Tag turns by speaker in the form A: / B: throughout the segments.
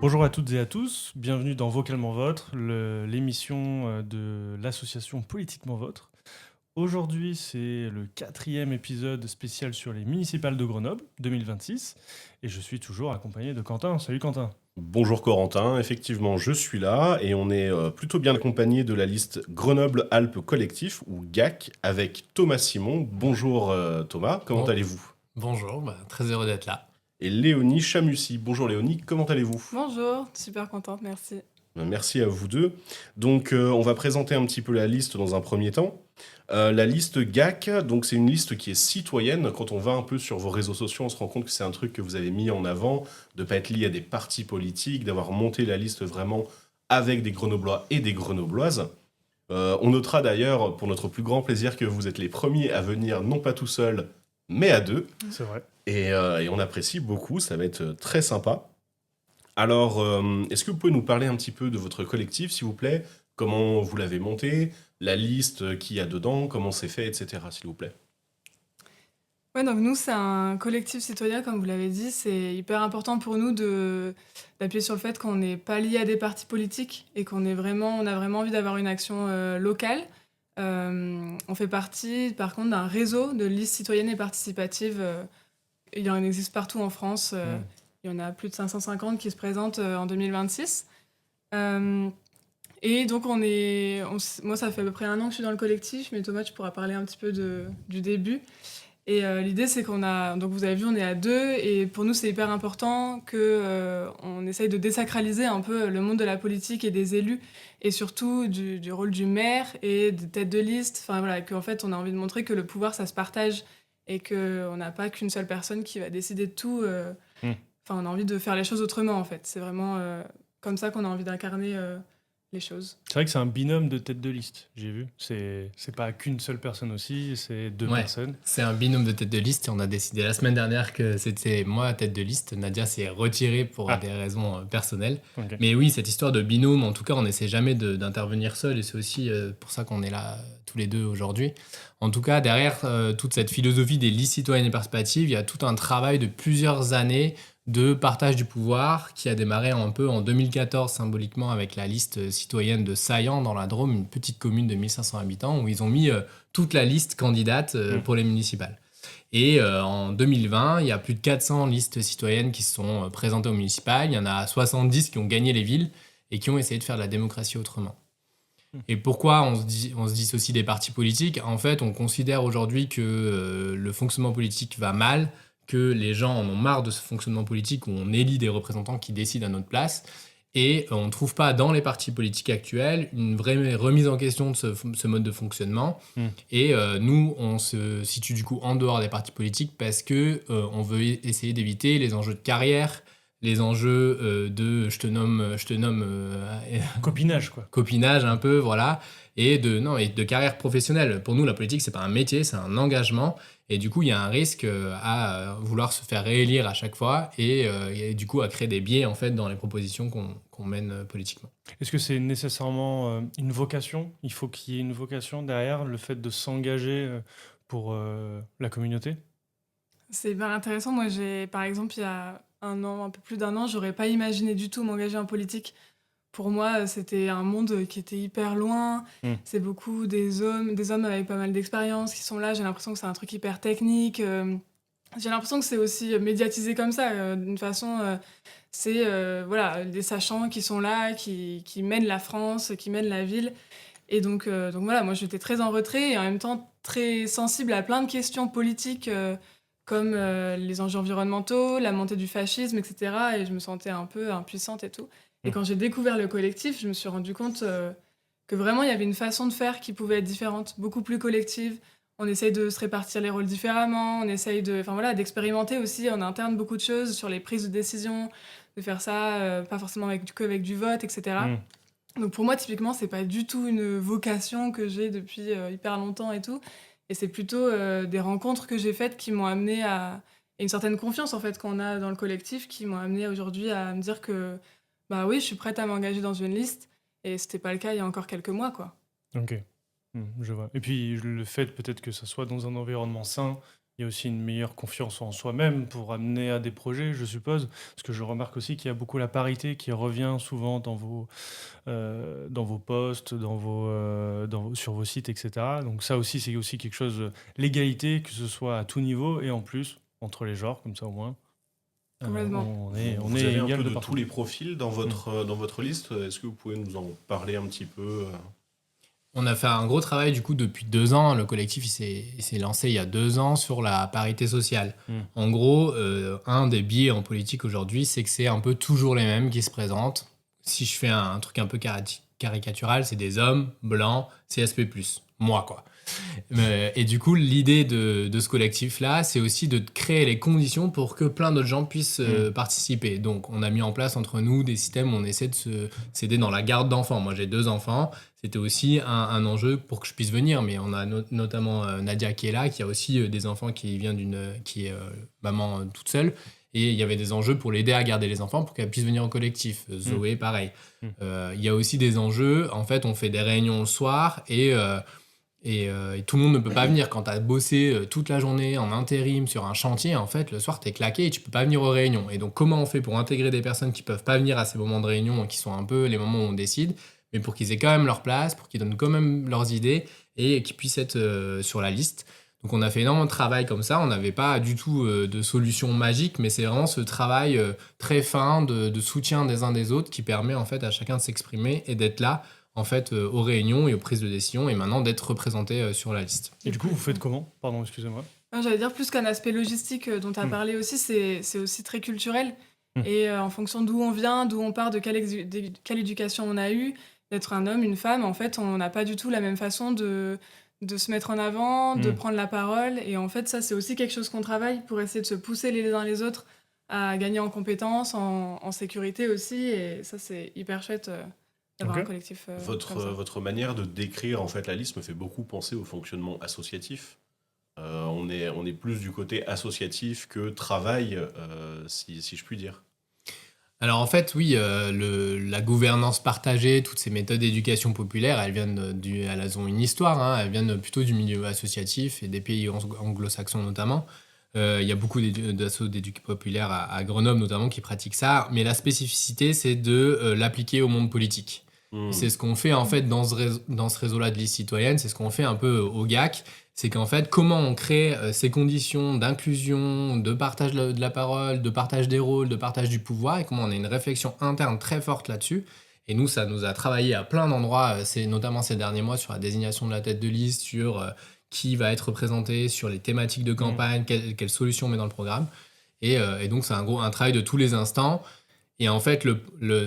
A: Bonjour à toutes et à tous, bienvenue dans Vocalement Vôtre, l'émission de l'association Politiquement Vôtre. Aujourd'hui, c'est le 4e épisode spécial sur les municipales de Grenoble 2026 et je suis toujours accompagné de Quentin. Salut Quentin.
B: Bonjour Corentin, effectivement je suis là et on est plutôt bien accompagné de la liste Grenoble-Alpes Collectif ou GAC avec Thomas Simon. Bonjour Thomas, comment
C: Bon,
B: allez-vous?
C: bonjour, très heureux d'être là.
B: Et Léonie Chamussy. Bonjour Léonie, comment allez-vous?
D: Bonjour, super contente, merci.
B: Merci à vous deux. Donc on va présenter un petit peu la liste dans un premier temps. La liste GAC, donc c'est une liste qui est citoyenne. Quand on va un peu sur vos réseaux sociaux, on se rend compte que c'est un truc que vous avez mis en avant, de ne pas être lié à des partis politiques, d'avoir monté la liste vraiment avec des Grenoblois et des Grenobloises. On notera d'ailleurs, pour notre plus grand plaisir, que vous êtes les premiers à venir, non pas tout seul, mais à deux.
A: C'est vrai.
B: Et on apprécie beaucoup, ça va être très sympa. Alors, est-ce que vous pouvez nous parler un petit peu de votre collectif, s'il vous plaît? Comment vous l'avez monté? La liste qu'il y a dedans? Comment c'est fait, etc., s'il vous plaît.
D: Ouais, donc nous, c'est un collectif citoyen, comme vous l'avez dit. C'est hyper important pour nous d'appuyer sur le fait qu'on n'est pas lié à des partis politiques et on a vraiment envie d'avoir une action locale. On fait partie, par contre, d'un réseau de listes citoyennes et participatives. Il y en existe partout en France. Il y en a plus de 550 qui se présentent en 2026. Et donc, moi, ça fait à peu près 1 an que je suis dans le collectif, mais Thomas, tu pourras parler un petit peu du début. Et l'idée, c'est donc vous avez vu, on est à 2, et pour nous, c'est hyper important qu'on essaye de désacraliser un peu le monde de la politique et des élus, et surtout du rôle du maire et des têtes de liste. Enfin voilà, qu'en fait, on a envie de montrer que le pouvoir, ça se partage, et qu'on n'a pas qu'une seule personne qui va décider de tout.
A: Mm.
D: Enfin, on a envie de faire les choses autrement, en fait. C'est vraiment comme ça qu'on a envie d'incarner les choses.
A: C'est vrai que c'est un binôme de tête de liste, j'ai vu. C'est pas qu'une seule personne aussi, c'est deux
C: Ouais,
A: personnes.
C: c'est un binôme de tête de liste et on a décidé la semaine dernière que c'était moi tête de liste. Nadia s'est retirée pour
A: Ah.
C: des raisons personnelles.
A: Ok.
C: Mais oui, cette histoire de binôme, en tout cas, on n'essaie jamais d'intervenir seul et c'est aussi pour ça qu'on est là tous les deux aujourd'hui. En tout cas, derrière toute cette philosophie des listes citoyennes et participatives, il y a tout un travail de plusieurs années de partage du pouvoir qui a démarré un peu en 2014 symboliquement avec la liste citoyenne de Saillant dans la Drôme, une petite commune de 1500 habitants où ils ont mis toute la liste candidate pour les municipales. Et en 2020, il y a plus de 400 listes citoyennes qui se sont présentées aux municipales. Il y en a 70 qui ont gagné les villes et qui ont essayé de faire de la démocratie autrement. Et pourquoi on se dissocie des partis politiques? En fait, on considère aujourd'hui que le fonctionnement politique va mal, que les gens en ont marre de ce fonctionnement politique où on élit des représentants qui décident à notre place. Et on ne trouve pas dans les partis politiques actuels une vraie remise en question de ce mode de fonctionnement. Et nous, on se situe du coup en dehors des partis politiques parce que on veut essayer d'éviter les enjeux de carrière, les enjeux je te nomme
A: Copinage, quoi.
C: copinage un peu, voilà, et de carrière professionnelle. Pour nous, la politique, c'est pas un métier, c'est un engagement. Et du coup, il y a un risque à vouloir se faire réélire à chaque fois et du coup à créer des biais en fait dans les propositions qu'on mène politiquement.
A: Est-ce que c'est nécessairement une vocation? Il faut qu'il y ait une vocation derrière le fait de s'engager pour la communauté?
D: C'est hyper intéressant. Moi, par exemple, il y a 1 an, un peu plus d'1 an, j'aurais pas imaginé du tout m'engager en politique. Pour moi, c'était un monde qui était hyper loin.
A: Mm.
D: C'est beaucoup des hommes avec pas mal d'expérience qui sont là. J'ai l'impression que c'est un truc hyper technique. J'ai l'impression que c'est aussi médiatisé comme ça, d'une façon. C'est voilà, des sachants qui sont là, qui mènent la France, qui mènent la ville. Et donc voilà, moi j'étais très en retrait et en même temps très sensible à plein de questions politiques comme les enjeux environnementaux, la montée du fascisme, etc. Et je me sentais un peu impuissante et tout. Et quand j'ai découvert le collectif, je me suis rendu compte que vraiment il y avait une façon de faire qui pouvait être différente, beaucoup plus collective. On essaye de se répartir les rôles différemment, on essaye enfin voilà, d'expérimenter aussi en interne beaucoup de choses sur les prises de décision, de faire ça pas forcément qu'avec du vote, etc.
A: Mm.
D: Donc pour moi, typiquement, c'est pas du tout une vocation que j'ai depuis hyper longtemps et tout. Et c'est plutôt des rencontres que j'ai faites qui m'ont amené et une certaine confiance en fait qu'on a dans le collectif qui m'ont amené aujourd'hui à me dire que bah oui, je suis prête à m'engager dans une liste. Et c'était pas le cas il y a encore quelques mois, quoi.
A: Ok. Je vois. Et puis le fait peut-être que ça soit dans un environnement sain Il y a aussi une meilleure confiance en soi-même pour amener à des projets, je suppose. Parce que je remarque aussi qu'il y a beaucoup la parité qui revient souvent dans vos posts, sur vos sites, etc. Donc ça aussi, c'est aussi quelque chose, l'égalité, que ce soit à tout niveau et en plus entre les genres, comme ça au moins.
D: Complètement.
A: On
B: Vous
A: est
B: avez un
A: égal
B: peu
A: de
B: de
A: partout.
B: tous les profils dans votre liste. Est-ce que vous pouvez nous en parler un petit peu?
C: On a fait un gros travail du coup depuis 2 ans. Le collectif il s'est lancé il y a 2 ans sur la parité sociale.
A: Mm.
C: En gros, un des biais en politique aujourd'hui, c'est que c'est un peu toujours les mêmes qui se présentent. Si je fais un truc un peu caricatural, c'est des hommes blancs, CSP+. Moi, quoi. Et du coup, l'idée de ce collectif-là, c'est aussi de créer les conditions pour que plein d'autres gens puissent participer. Donc, on a mis en place entre nous des systèmes où on essaie de s'aider dans la garde d'enfants. Moi, j'ai 2 enfants. C'était aussi un enjeu pour que je puisse venir. Mais on a notamment Nadia qui est là, qui a aussi des enfants qui est maman toute seule. Et il y avait des enjeux pour l'aider à garder les enfants pour qu'elle puisse venir au collectif. Zoé, pareil. Il y a aussi des enjeux. En fait, on fait des réunions le soir et tout le monde ne peut pas venir. Quand tu as bossé toute la journée en intérim sur un chantier, en fait, le soir, tu es claqué et tu peux pas venir aux réunions. Et donc, comment on fait pour intégrer des personnes qui peuvent pas venir à ces moments de réunion, qui sont un peu les moments où on décide, mais pour qu'ils aient quand même leur place, pour qu'ils donnent quand même leurs idées et qu'ils puissent être sur la liste. Donc, on a fait énormément de travail comme ça. On n'avait pas du tout de solution magique, mais c'est vraiment ce travail très fin de soutien des uns des autres qui permet en fait à chacun de s'exprimer et d'être là en fait, aux réunions et aux prises de décision, et maintenant d'être représenté sur la liste.
A: Et du coup, vous faites comment? Pardon, excusez-moi.
D: J'allais dire plus qu'un aspect logistique dont tu as parlé aussi, c'est aussi très culturel. Et en fonction d'où on vient, d'où on part, de quelle éducation on a eu, d'être un homme, une femme, en fait, on n'a pas du tout la même façon de se mettre en avant, de prendre la parole. Et en fait, ça, c'est aussi quelque chose qu'on travaille pour essayer de se pousser les uns les autres à gagner en compétences, en sécurité aussi. Et ça, c'est hyper chouette d'avoir un collectif comme ça.
B: Votre manière de décrire en fait la liste me fait beaucoup penser au fonctionnement associatif. On est plus du côté associatif que travail, si je puis dire.
C: Alors en fait, oui, la gouvernance partagée, toutes ces méthodes d'éducation populaire, elles ont une histoire, hein, elles viennent plutôt du milieu associatif et des pays anglo-saxons notamment. Il y a beaucoup d'assauts d'éducation populaire à Grenoble notamment qui pratiquent ça, mais la spécificité, c'est de l'appliquer au monde politique. C'est ce qu'on fait en fait dans ce réseau-là de liste citoyenne, c'est ce qu'on fait un peu au GAC, c'est qu'en fait comment on crée ces conditions d'inclusion, de partage de la parole, de partage des rôles, de partage du pouvoir, et comment on a une réflexion interne très forte là-dessus. Et nous, ça nous a travaillé à plein d'endroits, notamment ces derniers mois, sur la désignation de la tête de liste, sur qui va être représenté, sur les thématiques de campagne, quelles solutions on met dans le programme. Et donc c'est un travail de tous les instants. Et en fait,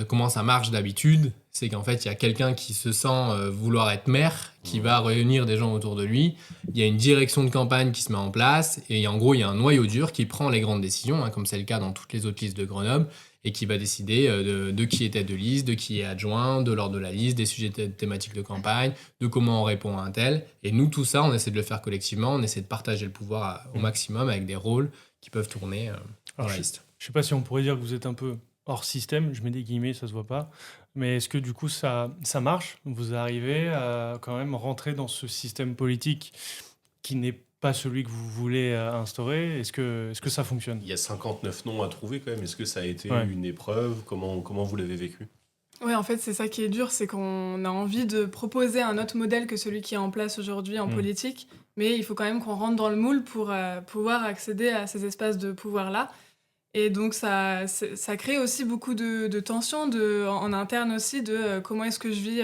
C: comment ça marche d'habitude, c'est qu'en fait, il y a quelqu'un qui se sent vouloir être maire, qui va réunir des gens autour de lui. Il y a une direction de campagne qui se met en place. Et en gros, il y a un noyau dur qui prend les grandes décisions, hein, comme c'est le cas dans toutes les autres listes de Grenoble, et qui va décider de qui est tête de liste, de qui est adjoint, de l'ordre de la liste, des sujets thématiques de campagne, de comment on répond à un tel. Et nous, tout ça, on essaie de le faire collectivement. On essaie de partager le pouvoir au maximum avec des rôles qui peuvent tourner dans la liste.
A: Je ne sais pas si on pourrait dire que vous êtes un peu hors système, je mets des guillemets, ça se voit pas. Mais est-ce que du coup ça marche? Vous arrivez à quand même rentrer dans ce système politique qui n'est pas celui que vous voulez instaurer? Est-ce que ça fonctionne?
B: Il y a 59 noms à trouver quand même. Est-ce que ça a été
A: Ouais.
B: une épreuve? Comment vous l'avez vécu?
D: Oui, en fait, c'est ça qui est dur, c'est qu'on a envie de proposer un autre modèle que celui qui est en place aujourd'hui en politique, mais il faut quand même qu'on rentre dans le moule pour pouvoir accéder à ces espaces de pouvoir-là. Et donc, ça crée aussi beaucoup de tensions en interne aussi, de comment est-ce que je vis.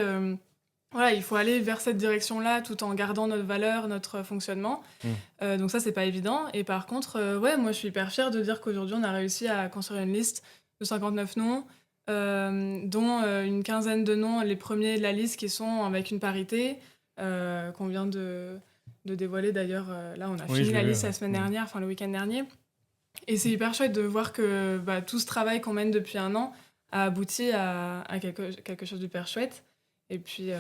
D: Voilà, il faut aller vers cette direction-là tout en gardant notre valeur, notre fonctionnement. Donc ça, c'est pas évident. Et par contre, ouais, moi, je suis hyper fière de dire qu'aujourd'hui, on a réussi à construire une liste de 59 noms, dont une quinzaine de noms, les premiers de la liste qui sont avec une parité, qu'on vient de dévoiler d'ailleurs. Là, on a fini la liste la semaine dernière, enfin le week-end dernier. Et c'est hyper chouette de voir que tout ce travail qu'on mène depuis 1 an a abouti à quelque chose d'hyper chouette. Et puis...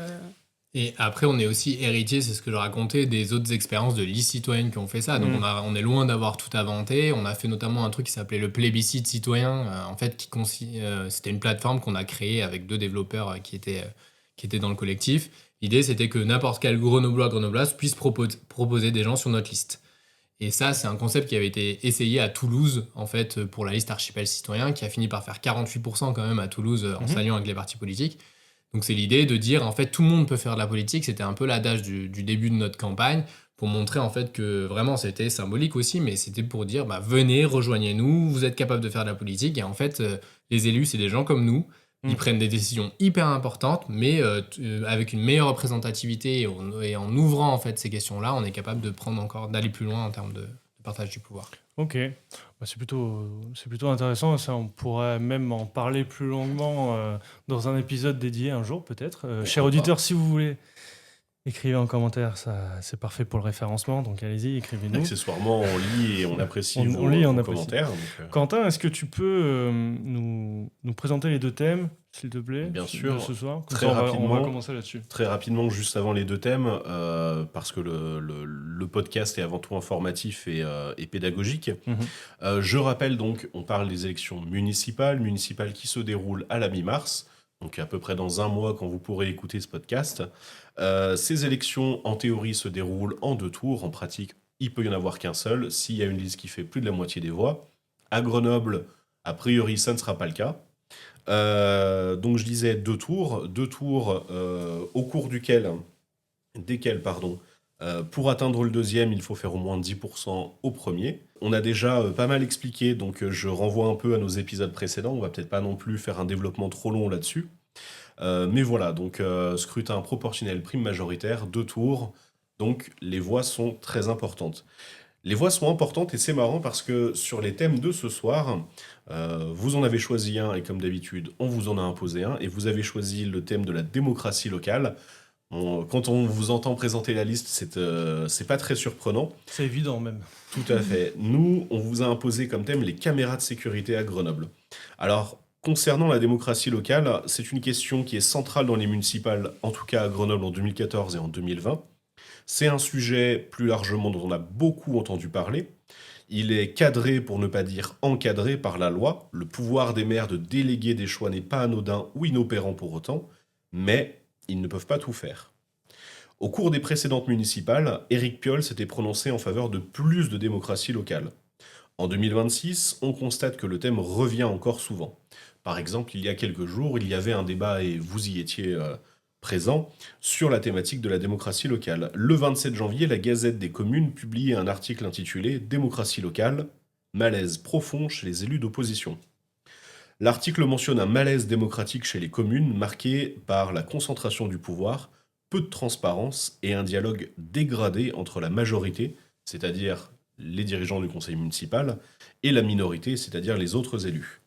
C: Et après, on est aussi héritier, c'est ce que je racontais, des autres expériences de listes citoyennes qui ont fait ça. Donc, on est loin d'avoir tout inventé. On a fait notamment un truc qui s'appelait le plébiscite citoyen, en fait, c'était une plateforme qu'on a créée avec 2 développeurs qui étaient dans le collectif. L'idée, c'était que n'importe quel grenoblois, grenobloise puisse proposer des gens sur notre liste. Et ça, c'est un concept qui avait été essayé à Toulouse, en fait, pour la liste Archipel Citoyen, qui a fini par faire 48% quand même à Toulouse en s'alliant avec les partis politiques. Donc c'est l'idée de dire, en fait, tout le monde peut faire de la politique. C'était un peu l'adage du début de notre campagne, pour montrer en fait que vraiment c'était symbolique aussi, mais c'était pour dire, venez, rejoignez-nous, vous êtes capable de faire de la politique. Et en fait, les élus, c'est des gens comme nous. Ils prennent des décisions hyper importantes, mais avec une meilleure représentativité et en ouvrant en fait ces questions-là, on est capable de prendre encore, d'aller plus loin en termes de partage du pouvoir.
A: Ok, c'est plutôt intéressant. Ça, on pourrait même en parler plus longuement dans un épisode dédié un jour peut-être. Chers auditeurs, si vous voulez, écrivez en commentaire, ça, c'est parfait pour le référencement, donc allez-y, écrivez-nous.
B: Accessoirement, on lit et on apprécie
A: On lit et on
B: vos
A: apprécie.
B: commentaires. Donc,
A: Quentin, est-ce que tu peux nous présenter les 2 thèmes, s'il te plaît,
B: Bien sûr.
A: de ce soir? Comme
B: Très
A: ça, on va
B: rapidement.
A: commencer là-dessus.
B: Très rapidement, juste avant les 2 thèmes, parce que le podcast est avant tout informatif et pédagogique. Je rappelle donc, on parle des élections municipales qui se déroulent à la mi-mars, donc à peu près dans un mois quand vous pourrez écouter ce podcast. Ces élections, en théorie, se déroulent en 2 tours. En pratique, il peut y en avoir qu'un seul, s'il y a une liste qui fait plus de la moitié des voix. À Grenoble, a priori, ça ne sera pas le cas. Donc je disais 2 tours, au cours desquels, pour atteindre le deuxième, il faut faire au moins 10% au premier. On a déjà pas mal expliqué, donc je renvoie un peu à nos épisodes précédents, on va peut-être pas non plus faire un développement trop long là-dessus. Mais voilà, donc scrutin proportionnel prime majoritaire, 2 tours, donc les voix sont très importantes. Les voix sont importantes et c'est marrant parce que sur les thèmes de ce soir, vous en avez choisi un et comme d'habitude, on vous en a imposé un et vous avez choisi le thème de la démocratie locale. Quand on vous entend présenter la liste, c'est pas très surprenant.
A: C'est évident même.
B: Tout à fait. Nous, on vous a imposé comme thème les caméras de sécurité à Grenoble. Alors, concernant la démocratie locale, c'est une question qui est centrale dans les municipales, en tout cas à Grenoble en 2014 et en 2020. C'est un sujet plus largement dont on a beaucoup entendu parler. Il est cadré, pour ne pas dire encadré, par la loi. Le pouvoir des maires de déléguer des choix n'est pas anodin ou inopérant pour autant, mais ils ne peuvent pas tout faire. Au cours des précédentes municipales, Éric Piolle s'était prononcé en faveur de plus de démocratie locale. En 2026, on constate que le thème revient encore souvent. Par exemple, il y a quelques jours, il y avait un débat, et vous y étiez présent, sur la thématique de la démocratie locale. Le 27 janvier, la Gazette des communes publiait un article intitulé « Démocratie locale, malaise profond chez les élus d'opposition ». L'article mentionne un malaise démocratique chez les communes marqué par la concentration du pouvoir, peu de transparence et un dialogue dégradé entre la majorité, c'est-à-dire les dirigeants du conseil municipal, et la minorité, c'est-à-dire les autres élus.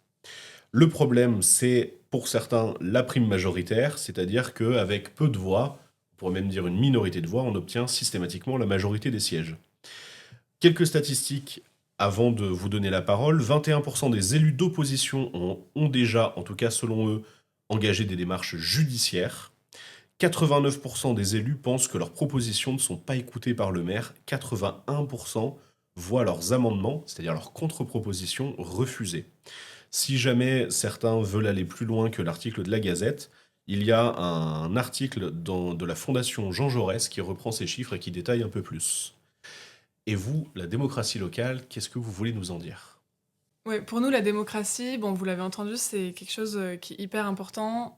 B: Le problème, c'est pour certains la prime majoritaire, c'est-à-dire qu'avec peu de voix, on pourrait même dire une minorité de voix, on obtient systématiquement la majorité des sièges. Quelques statistiques avant de vous donner la parole. 21% des élus d'opposition ont déjà, en tout cas selon eux, engagé des démarches judiciaires. 89% des élus pensent que leurs propositions ne sont pas écoutées par le maire. 81% voient leurs amendements, c'est-à-dire leurs contre-propositions, refusées. Si jamais certains veulent aller plus loin que l'article de la Gazette, il y a un article de la Fondation Jean Jaurès qui reprend ces chiffres et qui détaille un peu plus. Et vous, la démocratie locale, qu'est-ce que vous voulez nous en dire ?
D: Ouais, pour nous, la démocratie, bon, vous l'avez entendu, c'est quelque chose qui est hyper important.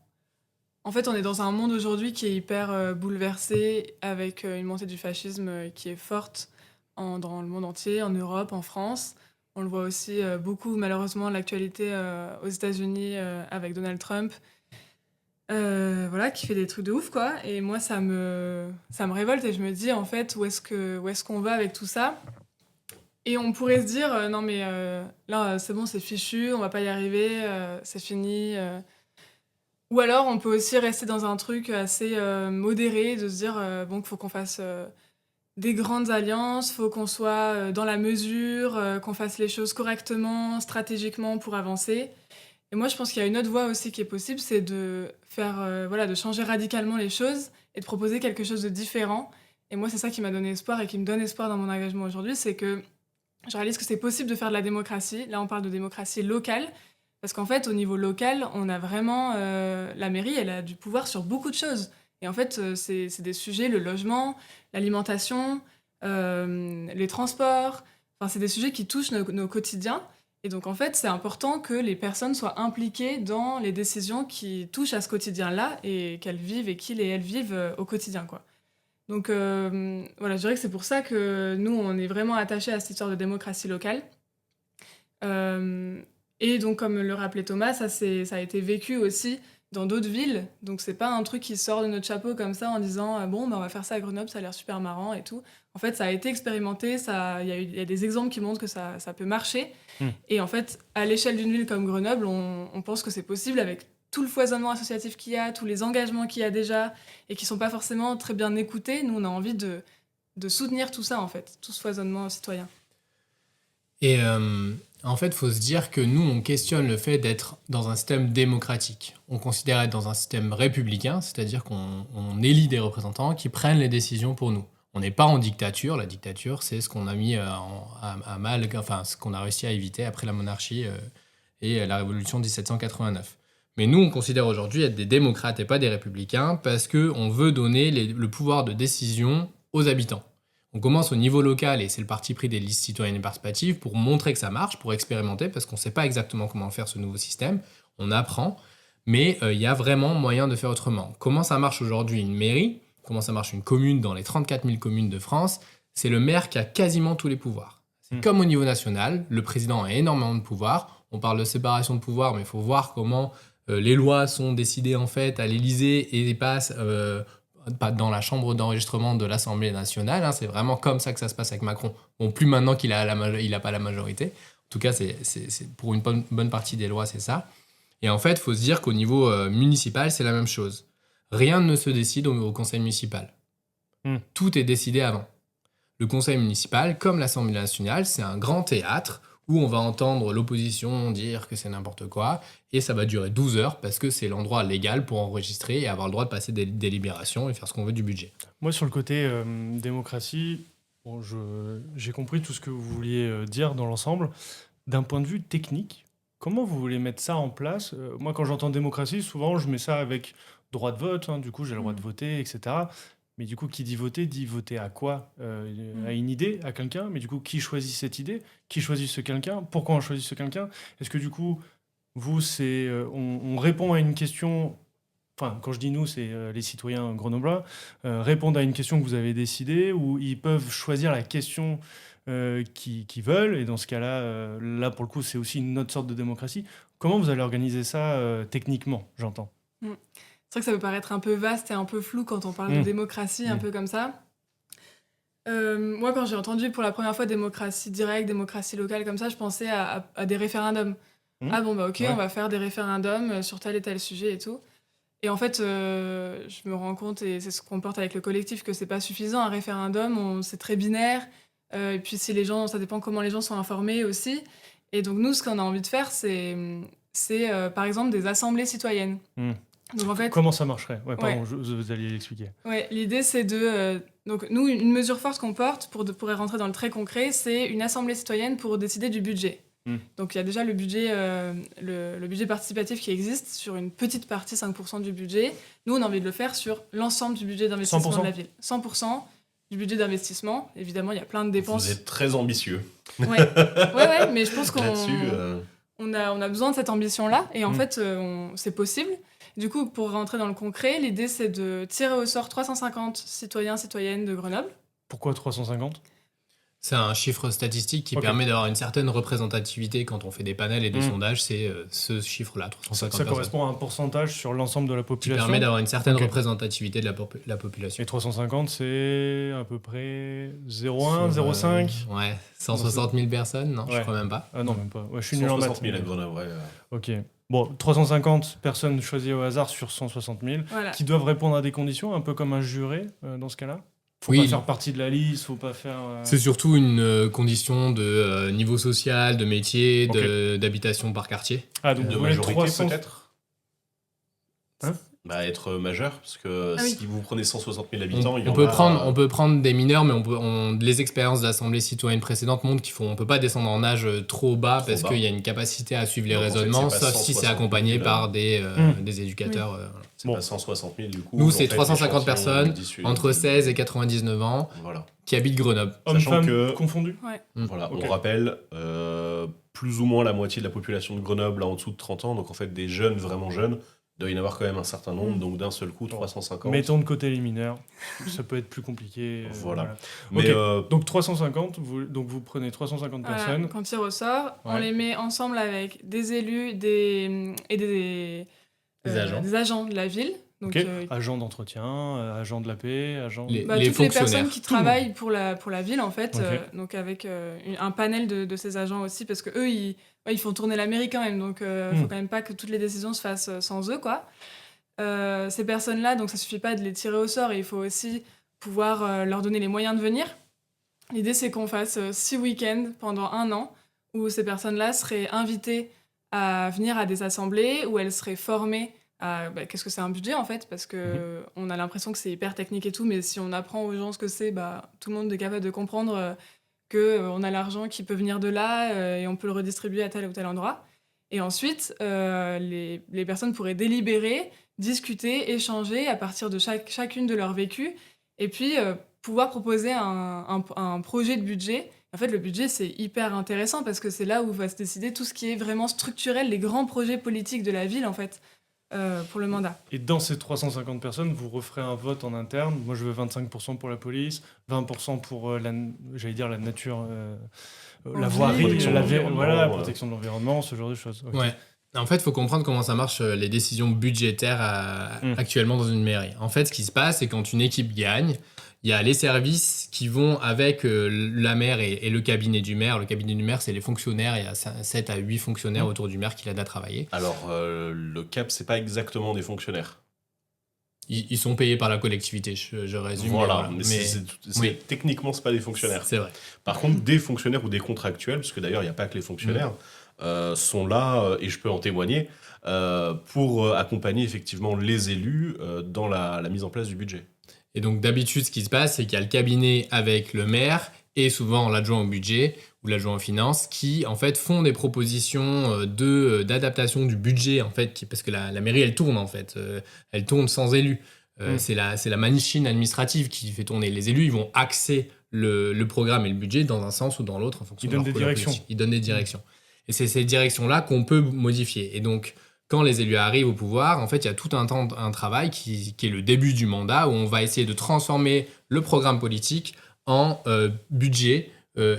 D: En fait, on est dans un monde aujourd'hui qui est hyper bouleversé, avec une montée du fascisme qui est forte dans le monde entier, en Europe, en France. On le voit aussi beaucoup, malheureusement, l'actualité aux États-Unis avec Donald Trump, voilà, qui fait des trucs de ouf, quoi. Et moi, ça me révolte et je me dis, en fait, où est-ce qu'on va avec tout ça ? Et on pourrait se dire, non mais là, c'est bon, c'est fichu, on va pas y arriver, c'est fini. Ou alors, on peut aussi rester dans un truc assez modéré, de se dire, bon, qu'il faut qu'on fasse des grandes alliances, faut qu'on soit dans la mesure, qu'on fasse les choses correctement, stratégiquement pour avancer. Et moi, je pense qu'il y a une autre voie aussi qui est possible, c'est de faire, voilà, de changer radicalement les choses et de proposer quelque chose de différent. Et moi, c'est ça qui m'a donné espoir et qui me donne espoir dans mon engagement aujourd'hui, c'est que je réalise que c'est possible de faire de la démocratie. Là, on parle de démocratie locale, parce qu'en fait, au niveau local, on a vraiment... la mairie, elle a du pouvoir sur beaucoup de choses. Et en fait, c'est des sujets, le logement, l'alimentation, les transports. Enfin, c'est des sujets qui touchent nos quotidiens. Et donc, en fait, c'est important que les personnes soient impliquées dans les décisions qui touchent à ce quotidien-là et qu'elles vivent et qu'ils et elles vivent au quotidien, quoi. Donc, voilà, je dirais que c'est pour ça que nous, on est vraiment attachés à cette histoire de démocratie locale. Et donc, comme le rappelait Thomas, ça a été vécu aussi dans d'autres villes. Donc, c'est pas un truc qui sort de notre chapeau comme ça en disant bon, on va faire ça à Grenoble, ça a l'air super marrant et tout. En fait, ça a été expérimenté, il y a des exemples qui montrent que ça peut marcher. Et en fait, à l'échelle d'une ville comme Grenoble, on pense que c'est possible avec tout le foisonnement associatif qu'il y a, tous les engagements qu'il y a déjà et qui sont pas forcément très bien écoutés. Nous, on a envie de soutenir tout ça, en fait, tout ce foisonnement citoyen.
C: Et en fait, il faut se dire que nous, on questionne le fait d'être dans un système démocratique. On considère être dans un système républicain, c'est-à-dire qu'on élit des représentants qui prennent les décisions pour nous. On n'est pas en dictature. La dictature, c'est ce qu'on a mis à mal, enfin, ce qu'on a réussi à éviter après la monarchie et la révolution de 1789. Mais nous, on considère aujourd'hui être des démocrates et pas des républicains parce qu'on veut donner le pouvoir de décision aux habitants. On commence au niveau local et c'est le parti pris des listes citoyennes et participatives pour montrer que ça marche, pour expérimenter, parce qu'on ne sait pas exactement comment faire ce nouveau système. On apprend, mais il y a vraiment moyen de faire autrement. Comment ça marche aujourd'hui une mairie ? Comment ça marche une commune dans les 34 000 communes de France ? C'est le maire qui a quasiment tous les pouvoirs. C'est comme au niveau national, le président a énormément de pouvoirs. On parle de séparation de pouvoirs, mais il faut voir comment les lois sont décidées en fait à l'Élysée et passent pas dans la chambre d'enregistrement de l'Assemblée nationale. Hein. C'est vraiment comme ça que ça se passe avec Macron. Bon, plus maintenant qu'il a pas la majorité. En tout cas, c'est pour une bonne partie des lois, c'est ça. Et en fait, il faut se dire qu'au niveau municipal, c'est la même chose. Rien ne se décide au conseil municipal. Tout est décidé avant. Le conseil municipal, comme l'Assemblée nationale, c'est un grand théâtre où on va entendre l'opposition dire que c'est n'importe quoi, et ça va durer 12 heures parce que c'est l'endroit légal pour enregistrer et avoir le droit de passer des délibérations et faire ce qu'on veut du budget.
A: Moi, sur le côté démocratie, bon, j'ai compris tout ce que vous vouliez dire dans l'ensemble. D'un point de vue technique, comment vous voulez mettre ça en place ? Moi, quand j'entends démocratie, souvent, je mets ça avec droit de vote, hein, du coup, j'ai le droit de voter, etc. Mais du coup, qui dit voter à quoi ? À une idée, à quelqu'un. Mais du coup, qui choisit cette idée ? Qui choisit ce quelqu'un ? Pourquoi on choisit ce quelqu'un ? Est-ce que du coup, vous, c'est on répond à une question... Enfin, quand je dis nous, c'est les citoyens grenoblois, répondent à une question que vous avez décidée, ou ils peuvent choisir la question qu'ils veulent. Et dans ce cas-là, là, pour le coup, c'est aussi une autre sorte de démocratie. Comment vous allez organiser ça techniquement, j'entends ?
D: C'est vrai que ça peut paraître un peu vaste et un peu flou quand on parle de démocratie, un peu comme ça. Moi, quand j'ai entendu pour la première fois démocratie directe, démocratie locale, comme ça, je pensais à des référendums. Ah bon, bah ok, on va faire des référendums sur tel et tel sujet et tout. Et en fait, je me rends compte, et c'est ce qu'on porte avec le collectif, que c'est pas suffisant. Un référendum, c'est très binaire. Et puis, si les gens, ça dépend comment les gens sont informés aussi. Et donc, nous, ce qu'on a envie de faire, c'est par exemple, des assemblées citoyennes. Donc, en fait,
A: comment ça marcherait ? Pardon, vous alliez l'expliquer.
D: L'idée, c'est de... donc, nous, une mesure forte qu'on porte, pour rentrer dans le très concret, c'est une assemblée citoyenne pour décider du budget. Donc, il y a déjà le budget participatif qui existe sur une petite partie, 5% du budget. Nous, on a envie de le faire sur l'ensemble du budget d'investissement 100%. De la ville. 100% du budget d'investissement. Évidemment, il y a plein de dépenses.
B: Vous êtes très ambitieux.
D: Ouais, mais je pense qu'on on a besoin de cette ambition-là. Et en fait, c'est possible. Du coup, pour rentrer dans le concret, l'idée, c'est de tirer au sort 350 citoyens, citoyennes de Grenoble.
A: Pourquoi 350 ?
C: C'est un chiffre statistique qui permet d'avoir une certaine représentativité quand on fait des panels et des sondages. C'est ce chiffre-là, 350
A: Ça correspond à un pourcentage sur l'ensemble de la population.
C: Qui permet d'avoir une certaine représentativité de la population.
A: Et 350, c'est à peu près 0,1, 0,5
C: Ouais, 160 000 personnes, non, je crois même pas.
A: Ah non, même pas. Je suis nul en maths.
B: 160 000 à Grenoble, ouais.
A: Ok. Bon, 350 personnes choisies au hasard sur 160 000, qui doivent répondre à des conditions, un peu comme un juré dans ce cas-là. Faut pas faire partie de la liste, faut pas faire...
C: C'est surtout une condition de niveau social, de métier, d'habitation par quartier.
A: Ah, donc
B: de majorité peut-être être majeur, parce que si vous prenez 160 000 habitants,
C: on peut prendre des mineurs, mais les expériences d'assemblée citoyenne précédentes montrent qu'on ne peut pas descendre en âge trop bas parce qu'il y a une capacité à suivre les raisonnements, sauf si c'est accompagné par des éducateurs.
B: C'est pas 160 000 du coup.
C: Nous, c'est 350 personnes entre 16 et 99 ans qui habitent Grenoble.
B: Sachant
A: Hommes-femmes
B: que-
A: confondus.
B: Voilà,
A: Ok.
B: on rappelle plus ou moins la moitié de la population de Grenoble en dessous de 30 ans, donc en fait des jeunes, vraiment jeunes, il doit y en avoir quand même un certain nombre, donc d'un seul coup 350.
A: Mettons de côté les mineurs, ça peut être plus compliqué.
B: Voilà.
A: Ok.
B: Mais
A: Donc 350, vous prenez 350
D: Voilà,
A: personnes.
D: quand ils ressortent, on
A: Ouais.
D: les met ensemble avec des élus et
C: Des agents.
D: des agents de la ville. Donc,
A: Ok. Agents d'entretien, agents de la paix, agents.
C: Les-
D: toutes les
C: fonctionnaires.
D: personnes qui
A: Tout le monde.
D: travaillent pour la ville, en fait,
A: Ok.
D: donc avec un panel de ces agents aussi, parce que eux, ils font tourner la mairie quand même, donc il faut quand même pas que toutes les décisions se fassent sans eux, quoi. Ces personnes-là, donc ça suffit pas de les tirer au sort, il faut aussi pouvoir leur donner les moyens de venir. L'idée, c'est qu'on fasse 6 week-ends pendant 1 an, où ces personnes-là seraient invitées à venir à des assemblées, où elles seraient formées à qu'est-ce que c'est un budget en fait, parce que on a l'impression que c'est hyper technique et tout, mais si on apprend aux gens ce que c'est, tout le monde est capable de comprendre que on a l'argent qui peut venir de là et on peut le redistribuer à tel ou tel endroit. Et ensuite, les personnes pourraient délibérer, discuter, échanger à partir de chacune de leur vécu, et puis pouvoir proposer un projet de budget. En fait, le budget, c'est hyper intéressant parce que c'est là où va se décider tout ce qui est vraiment structurel, les grands projets politiques de la ville, en fait, pour le mandat.
A: Et dans ces 350 personnes, vous referez un vote en interne. Moi, je veux 25% pour la police, 20% pour la nature, la
D: Oui.
A: voirie,
B: Protection de l'environnement,
A: voilà,
B: ouais.
A: protection de l'environnement, ce genre de choses. Ok.
C: Ouais. En fait, il faut comprendre comment ça marche les décisions budgétaires actuellement dans une mairie. En fait, ce qui se passe, c'est quand une équipe gagne, il y a les services qui vont avec la maire et le cabinet du maire. Le cabinet du maire, c'est les fonctionnaires. Il y a 7 à 8 fonctionnaires autour du maire qui l'aident à travailler.
B: alors, le CAP, c'est pas exactement des fonctionnaires.
C: Ils sont payés par la collectivité, je résume.
B: Voilà,
C: mais
B: mais
C: oui.
B: techniquement, c'est pas des fonctionnaires.
C: C'est vrai.
B: Par contre, des fonctionnaires ou des contractuels, parce que d'ailleurs, il n'y a pas que les fonctionnaires, sont là, et je peux en témoigner, pour accompagner effectivement les élus dans la mise en place du budget.
C: Et donc, d'habitude, ce qui se passe, c'est qu'il y a le cabinet avec le maire et souvent l'adjoint au budget ou l'adjoint aux finances qui, en fait, font des propositions d'adaptation du budget, en fait, parce que la mairie, elle tourne, en fait. Elle tourne sans élus. C'est la machine administrative qui fait tourner. Les élus, ils vont axer le programme et le budget dans un sens ou dans l'autre en fonction
A: Ils
C: de leur
A: donnent des
C: couleur
A: directions.
C: politique. Ils donnent des directions. Et c'est ces directions-là qu'on peut modifier. Et donc, quand les élus arrivent au pouvoir, en fait, il y a tout un travail qui est le début du mandat où on va essayer de transformer le programme politique en budget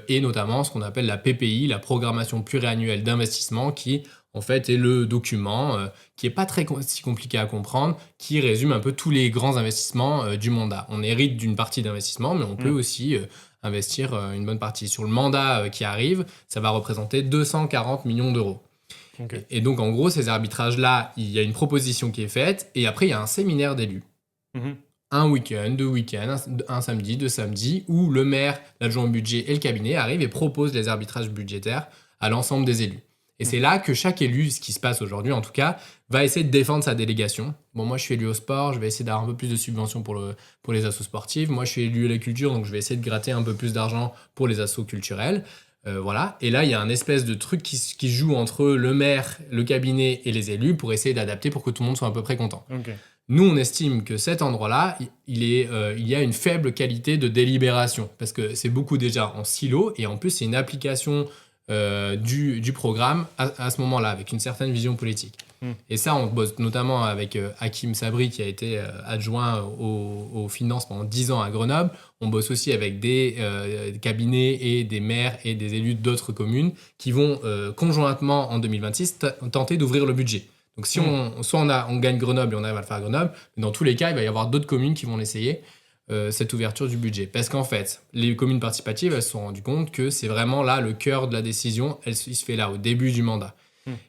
C: et notamment ce qu'on appelle la PPI, la programmation pluriannuelle d'investissement, qui en fait est le document qui est pas si compliqué à comprendre, qui résume un peu tous les grands investissements du mandat. On hérite d'une partie d'investissement, mais on peut aussi investir une bonne partie. Sur le mandat qui arrive, ça va représenter 240 millions d'euros.
A: Ok.
C: Et donc, en gros, ces arbitrages-là, il y a une proposition qui est faite, et après, il y a un séminaire d'élus.
A: Mhm.
C: Un week-end, 2 week-ends, un samedi, 2 samedis, où le maire, l'adjoint au budget et le cabinet arrivent et proposent les arbitrages budgétaires à l'ensemble des élus. Et c'est là que chaque élu, ce qui se passe aujourd'hui en tout cas, va essayer de défendre sa délégation. Bon, moi je suis élu au sport, je vais essayer d'avoir un peu plus de subventions pour les assos sportives. Moi je suis élu à la culture, donc je vais essayer de gratter un peu plus d'argent pour les assos culturels. Voilà. Et là, il y a un espèce de truc qui joue entre le maire, le cabinet et les élus pour essayer d'adapter pour que tout le monde soit à peu près content.
A: Ok.
C: Nous, on estime que cet endroit-là, il y a une faible qualité de délibération parce que c'est beaucoup déjà en silo et en plus, c'est une application du programme à ce moment-là avec une certaine vision politique. Et ça, on bosse notamment avec Hakim Sabri qui a été adjoint aux finances pendant 10 ans à Grenoble. On bosse aussi avec des cabinets et des maires et des élus d'autres communes qui vont conjointement en 2026 tenter d'ouvrir le budget. Donc si on gagne Grenoble et on arrive à le faire à Grenoble, mais dans tous les cas, il va y avoir d'autres communes qui vont l'essayer, cette ouverture du budget. Parce qu'en fait, les communes participatives, elles se sont rendues compte que c'est vraiment là le cœur de la décision, il se fait là, au début du mandat.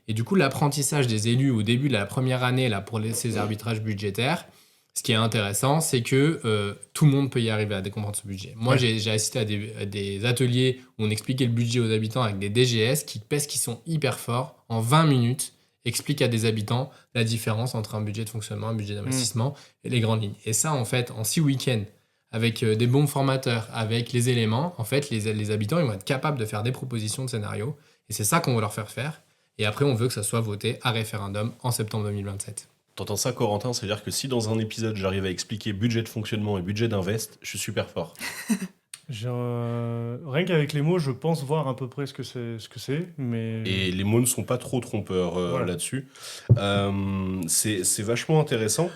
C: Et du coup, l'apprentissage des élus au début de la première année là, pour ces arbitrages budgétaires, ce qui est intéressant, c'est que tout le monde peut y arriver à comprendre ce budget. Moi, j'ai assisté à des ateliers où on expliquait le budget aux habitants avec des DGS qui sont hyper forts. En 20 minutes, expliquent à des habitants la différence entre un budget de fonctionnement, un budget d'investissement et les grandes lignes. Et ça, en fait, en 6 week-ends, avec des bons formateurs, avec les éléments, en fait, les habitants ils vont être capables de faire des propositions de scénarios. Et c'est ça qu'on veut leur faire faire. Et après, on veut que ça soit voté à référendum en septembre 2027.
B: T'entends ça, Corentin? C'est-à-dire que si dans un épisode, j'arrive à expliquer budget de fonctionnement et budget d'invest, je suis super fort.
A: Rien qu'avec les mots, je pense voir à peu près ce que c'est, mais
B: Et les mots ne sont pas trop trompeurs
A: Voilà.
B: là-dessus. C'est vachement intéressant.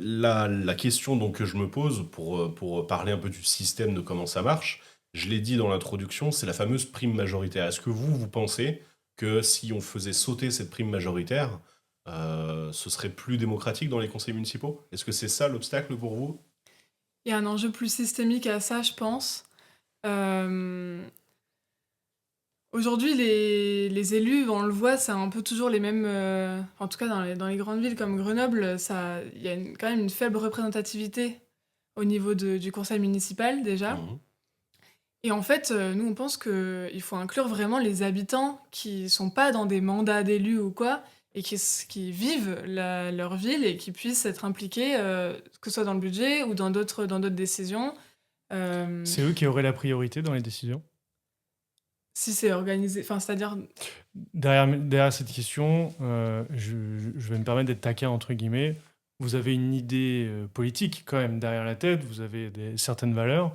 B: La question donc, que je me pose pour parler un peu du système de comment ça marche, je l'ai dit dans l'introduction, c'est la fameuse prime majoritaire. Est-ce que vous pensez que si on faisait sauter cette prime majoritaire, ce serait plus démocratique dans les conseils municipaux? Est-ce que c'est ça l'obstacle pour vous?
D: Il y a un enjeu plus systémique à ça, je pense. Euh, Aujourd'hui, les élus, on le voit, c'est un peu toujours les mêmes. En tout cas, dans les grandes villes comme Grenoble, il y a quand même une faible représentativité au niveau du conseil municipal déjà.
B: Mhm.
D: Et en fait, nous, on pense qu'il faut inclure vraiment les habitants qui sont pas dans des mandats d'élus ou quoi, et qui vivent leur ville et qui puissent être impliqués, que ce soit dans le budget ou dans d'autres décisions. Euh,
A: c'est eux qui auraient la priorité dans les décisions.
D: Si c'est organisé, enfin, c'est-à-dire,
A: Derrière cette question, je vais me permettre d'être taquin entre guillemets. Vous avez une idée politique quand même derrière la tête, vous avez certaines valeurs.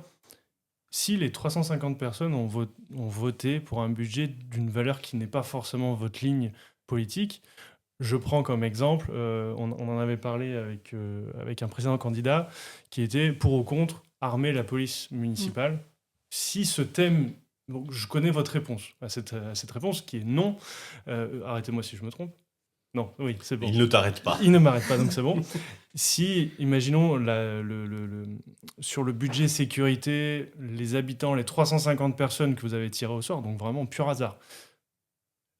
A: Si les 350 personnes ont voté pour un budget d'une valeur qui n'est pas forcément votre ligne politique, je prends comme exemple, on en avait parlé avec un précédent candidat qui était pour ou contre armer la police municipale. Si ce thème, donc je connais votre réponse à cette réponse qui est non. Arrêtez-moi si je me trompe. Non, oui, c'est bon.
B: Il ne t'arrête pas.
A: Il ne m'arrête pas, donc c'est bon. Si, imaginons, sur le budget sécurité, les habitants, les 350 personnes que vous avez tirées au sort, donc vraiment pur hasard,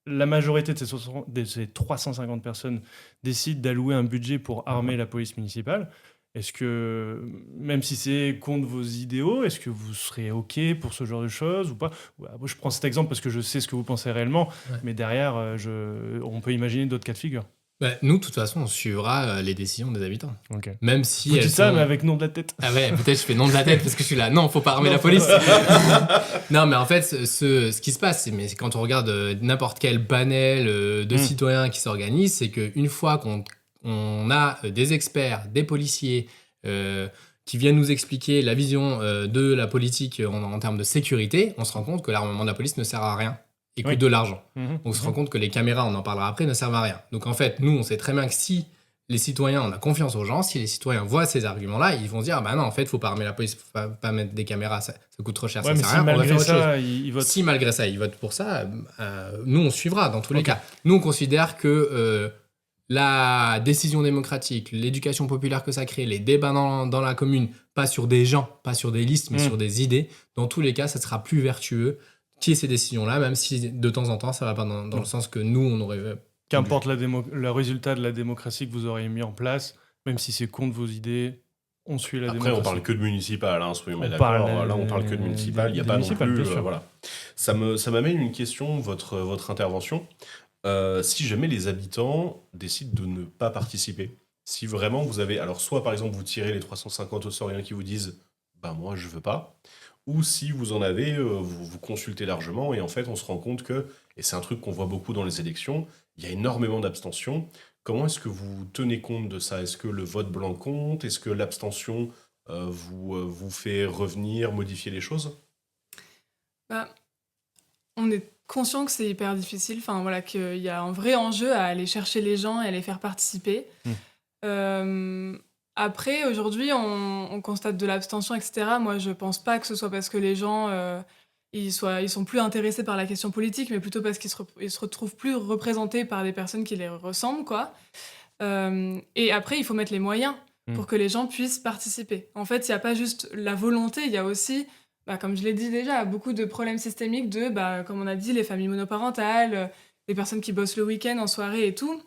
A: la majorité de ces 350 personnes décident d'allouer un budget pour armer la police municipale. Est-ce que, même si c'est contre vos idéaux, est-ce que vous serez OK pour ce genre de choses ou pas? Ouais, moi, je prends cet exemple parce que je sais ce que vous pensez réellement,
C: Ouais.
A: mais derrière, on peut imaginer d'autres cas de figure.
C: Bah, nous, de toute façon, on suivra les décisions des habitants.
A: Ok.
C: Même si
A: Vous
C: elles
A: dites ça,
C: sont-
A: mais avec nom de la tête.
C: Ah ouais, peut-être je fais non de la tête parce que je suis là. Non, faut pas armer la police. Non, mais en fait, ce qui se passe, c'est quand on regarde n'importe quel panel de citoyens qui s'organisent, c'est qu'une fois qu'on a des experts, des policiers qui viennent nous expliquer la vision de la politique en termes de sécurité, on se rend compte que l'armement de la police ne sert à rien et coûte
A: Oui.
C: de l'argent.
A: Mhm.
C: On se rend compte que les caméras, on en parlera après, ne servent à rien. Donc en fait, nous, on sait très bien que si les citoyens, on a confiance aux gens, si les citoyens voient ces arguments-là, ils vont se dire, ah bah non, en fait, faut pas armer la police, faut pas mettre des caméras, ça coûte trop cher,
A: Ouais,
C: ça
A: mais
C: sert à
A: si
C: rien, on va
A: malgré
C: faire autre chose.
A: ça, ils votent.
C: Si malgré ça, ils votent pour ça, nous, on suivra dans tous les
A: Ok.
C: cas. Nous, on considère que la décision démocratique, l'éducation populaire que ça crée, les débats dans la commune, pas sur des gens, pas sur des listes, mais sur des idées, dans tous les cas, ça sera plus vertueux qu'il y ait ces décisions-là, même si de temps en temps, ça va pas dans le sens que nous, on aurait...
A: Qu'importe le résultat de la démocratie que vous auriez mis en place, même si c'est contre vos idées, on suit la
B: Après,
A: démocratie.
B: on parle que de municipal, hein, soyons
A: On
B: d'accord.
A: parle,
B: Là, on parle que de municipal. Il n'y a
A: des
B: pas non
A: municipales,
B: plus.
A: bien sûr.
B: Voilà. Ça m'amène une question, votre intervention. Si jamais les habitants décident de ne pas participer, si vraiment vous avez. Alors, soit par exemple, vous tirez les 350 Ossoriens qui vous disent bah, moi, je veux pas. Ou si vous en avez, vous consultez largement et en fait, on se rend compte que, et c'est un truc qu'on voit beaucoup dans les élections, il y a énormément d'abstention. Comment est-ce que vous tenez compte de ça? Est-ce que le vote blanc compte? Est-ce que l'abstention vous fait revenir, modifier les choses?
D: bah, on est conscient que c'est hyper difficile, enfin voilà, qu'il y a un vrai enjeu à aller chercher les gens et à les faire participer. Après, aujourd'hui, on constate de l'abstention, etc. Moi, je pense pas que ce soit parce que les gens ils sont plus intéressés par la question politique, mais plutôt parce qu'ils se retrouvent plus représentés par des personnes qui les ressemblent, quoi. Et après, il faut mettre les moyens pour que les gens puissent participer. En fait, il n'y a pas juste la volonté, il y a aussi, comme je l'ai dit déjà, beaucoup de problèmes systémiques comme on a dit, les familles monoparentales, les personnes qui bossent le week-end en soirée et tout.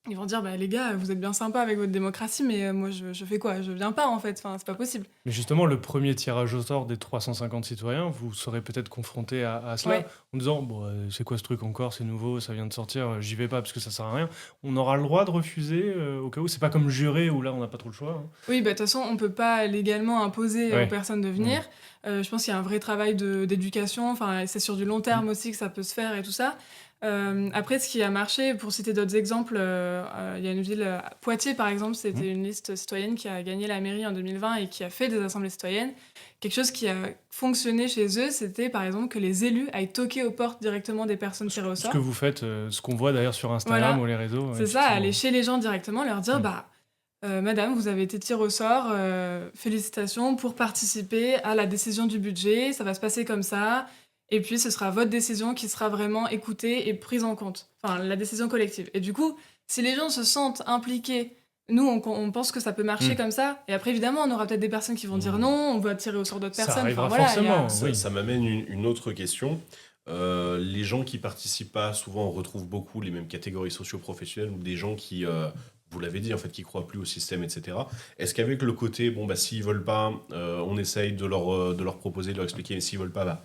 D: Ils vont dire, les gars, vous êtes bien sympas avec votre démocratie, mais moi, je fais quoi? Je viens pas, en fait. Enfin, c'est pas possible.
A: Mais justement, le premier tirage au sort des 350 citoyens, vous serez peut-être confronté à cela,
D: Ouais.
A: en disant bon, c'est quoi ce truc encore? C'est nouveau, ça vient de sortir, j'y vais pas parce que ça sert à rien. On aura le droit de refuser au cas où. C'est pas comme jurer où là, on n'a pas trop le choix. Hein.
D: Oui, de toute façon, on peut pas légalement imposer
A: Ouais.
D: aux personnes de venir. Je pense qu'il y a un vrai travail d'éducation. Enfin, c'est sur du long terme aussi que ça peut se faire et tout ça. Après, ce qui a marché, pour citer d'autres exemples, il y a une ville, Poitiers par exemple, c'était une liste citoyenne qui a gagné la mairie en 2020 et qui a fait des assemblées citoyennes. Quelque chose qui a fonctionné chez eux, c'était par exemple que les élus aillent toquer aux portes directement des personnes tirées au
A: Ce
D: sort.
A: que vous faites, ce qu'on voit d'ailleurs sur Instagram
D: Voilà.
A: ou les réseaux.
D: C'est ça, aller chez les gens directement, leur dire Madame, vous avez été tirée au sort, félicitations pour participer à la décision du budget, ça va se passer comme ça, et puis ce sera votre décision qui sera vraiment écoutée et prise en compte, enfin la décision collective. Et du coup, si les gens se sentent impliqués, nous on pense que ça peut marcher comme ça, et après évidemment on aura peut-être des personnes qui vont dire non, on va tirer au sort d'autres
A: Ça
D: personnes.
A: arrivera
D: Enfin, voilà, il y a-
A: forcément. Oui.
B: Ça m'amène une autre question. Les gens qui participent pas, souvent on retrouve beaucoup les mêmes catégories socio-professionnelles ou des gens qui, vous l'avez dit, en fait, qui croient plus au système, etc. Est-ce qu'avec le côté, bon, bah, s'ils veulent pas, on essaye de leur proposer, de leur expliquer, mais s'ils veulent pas, bah,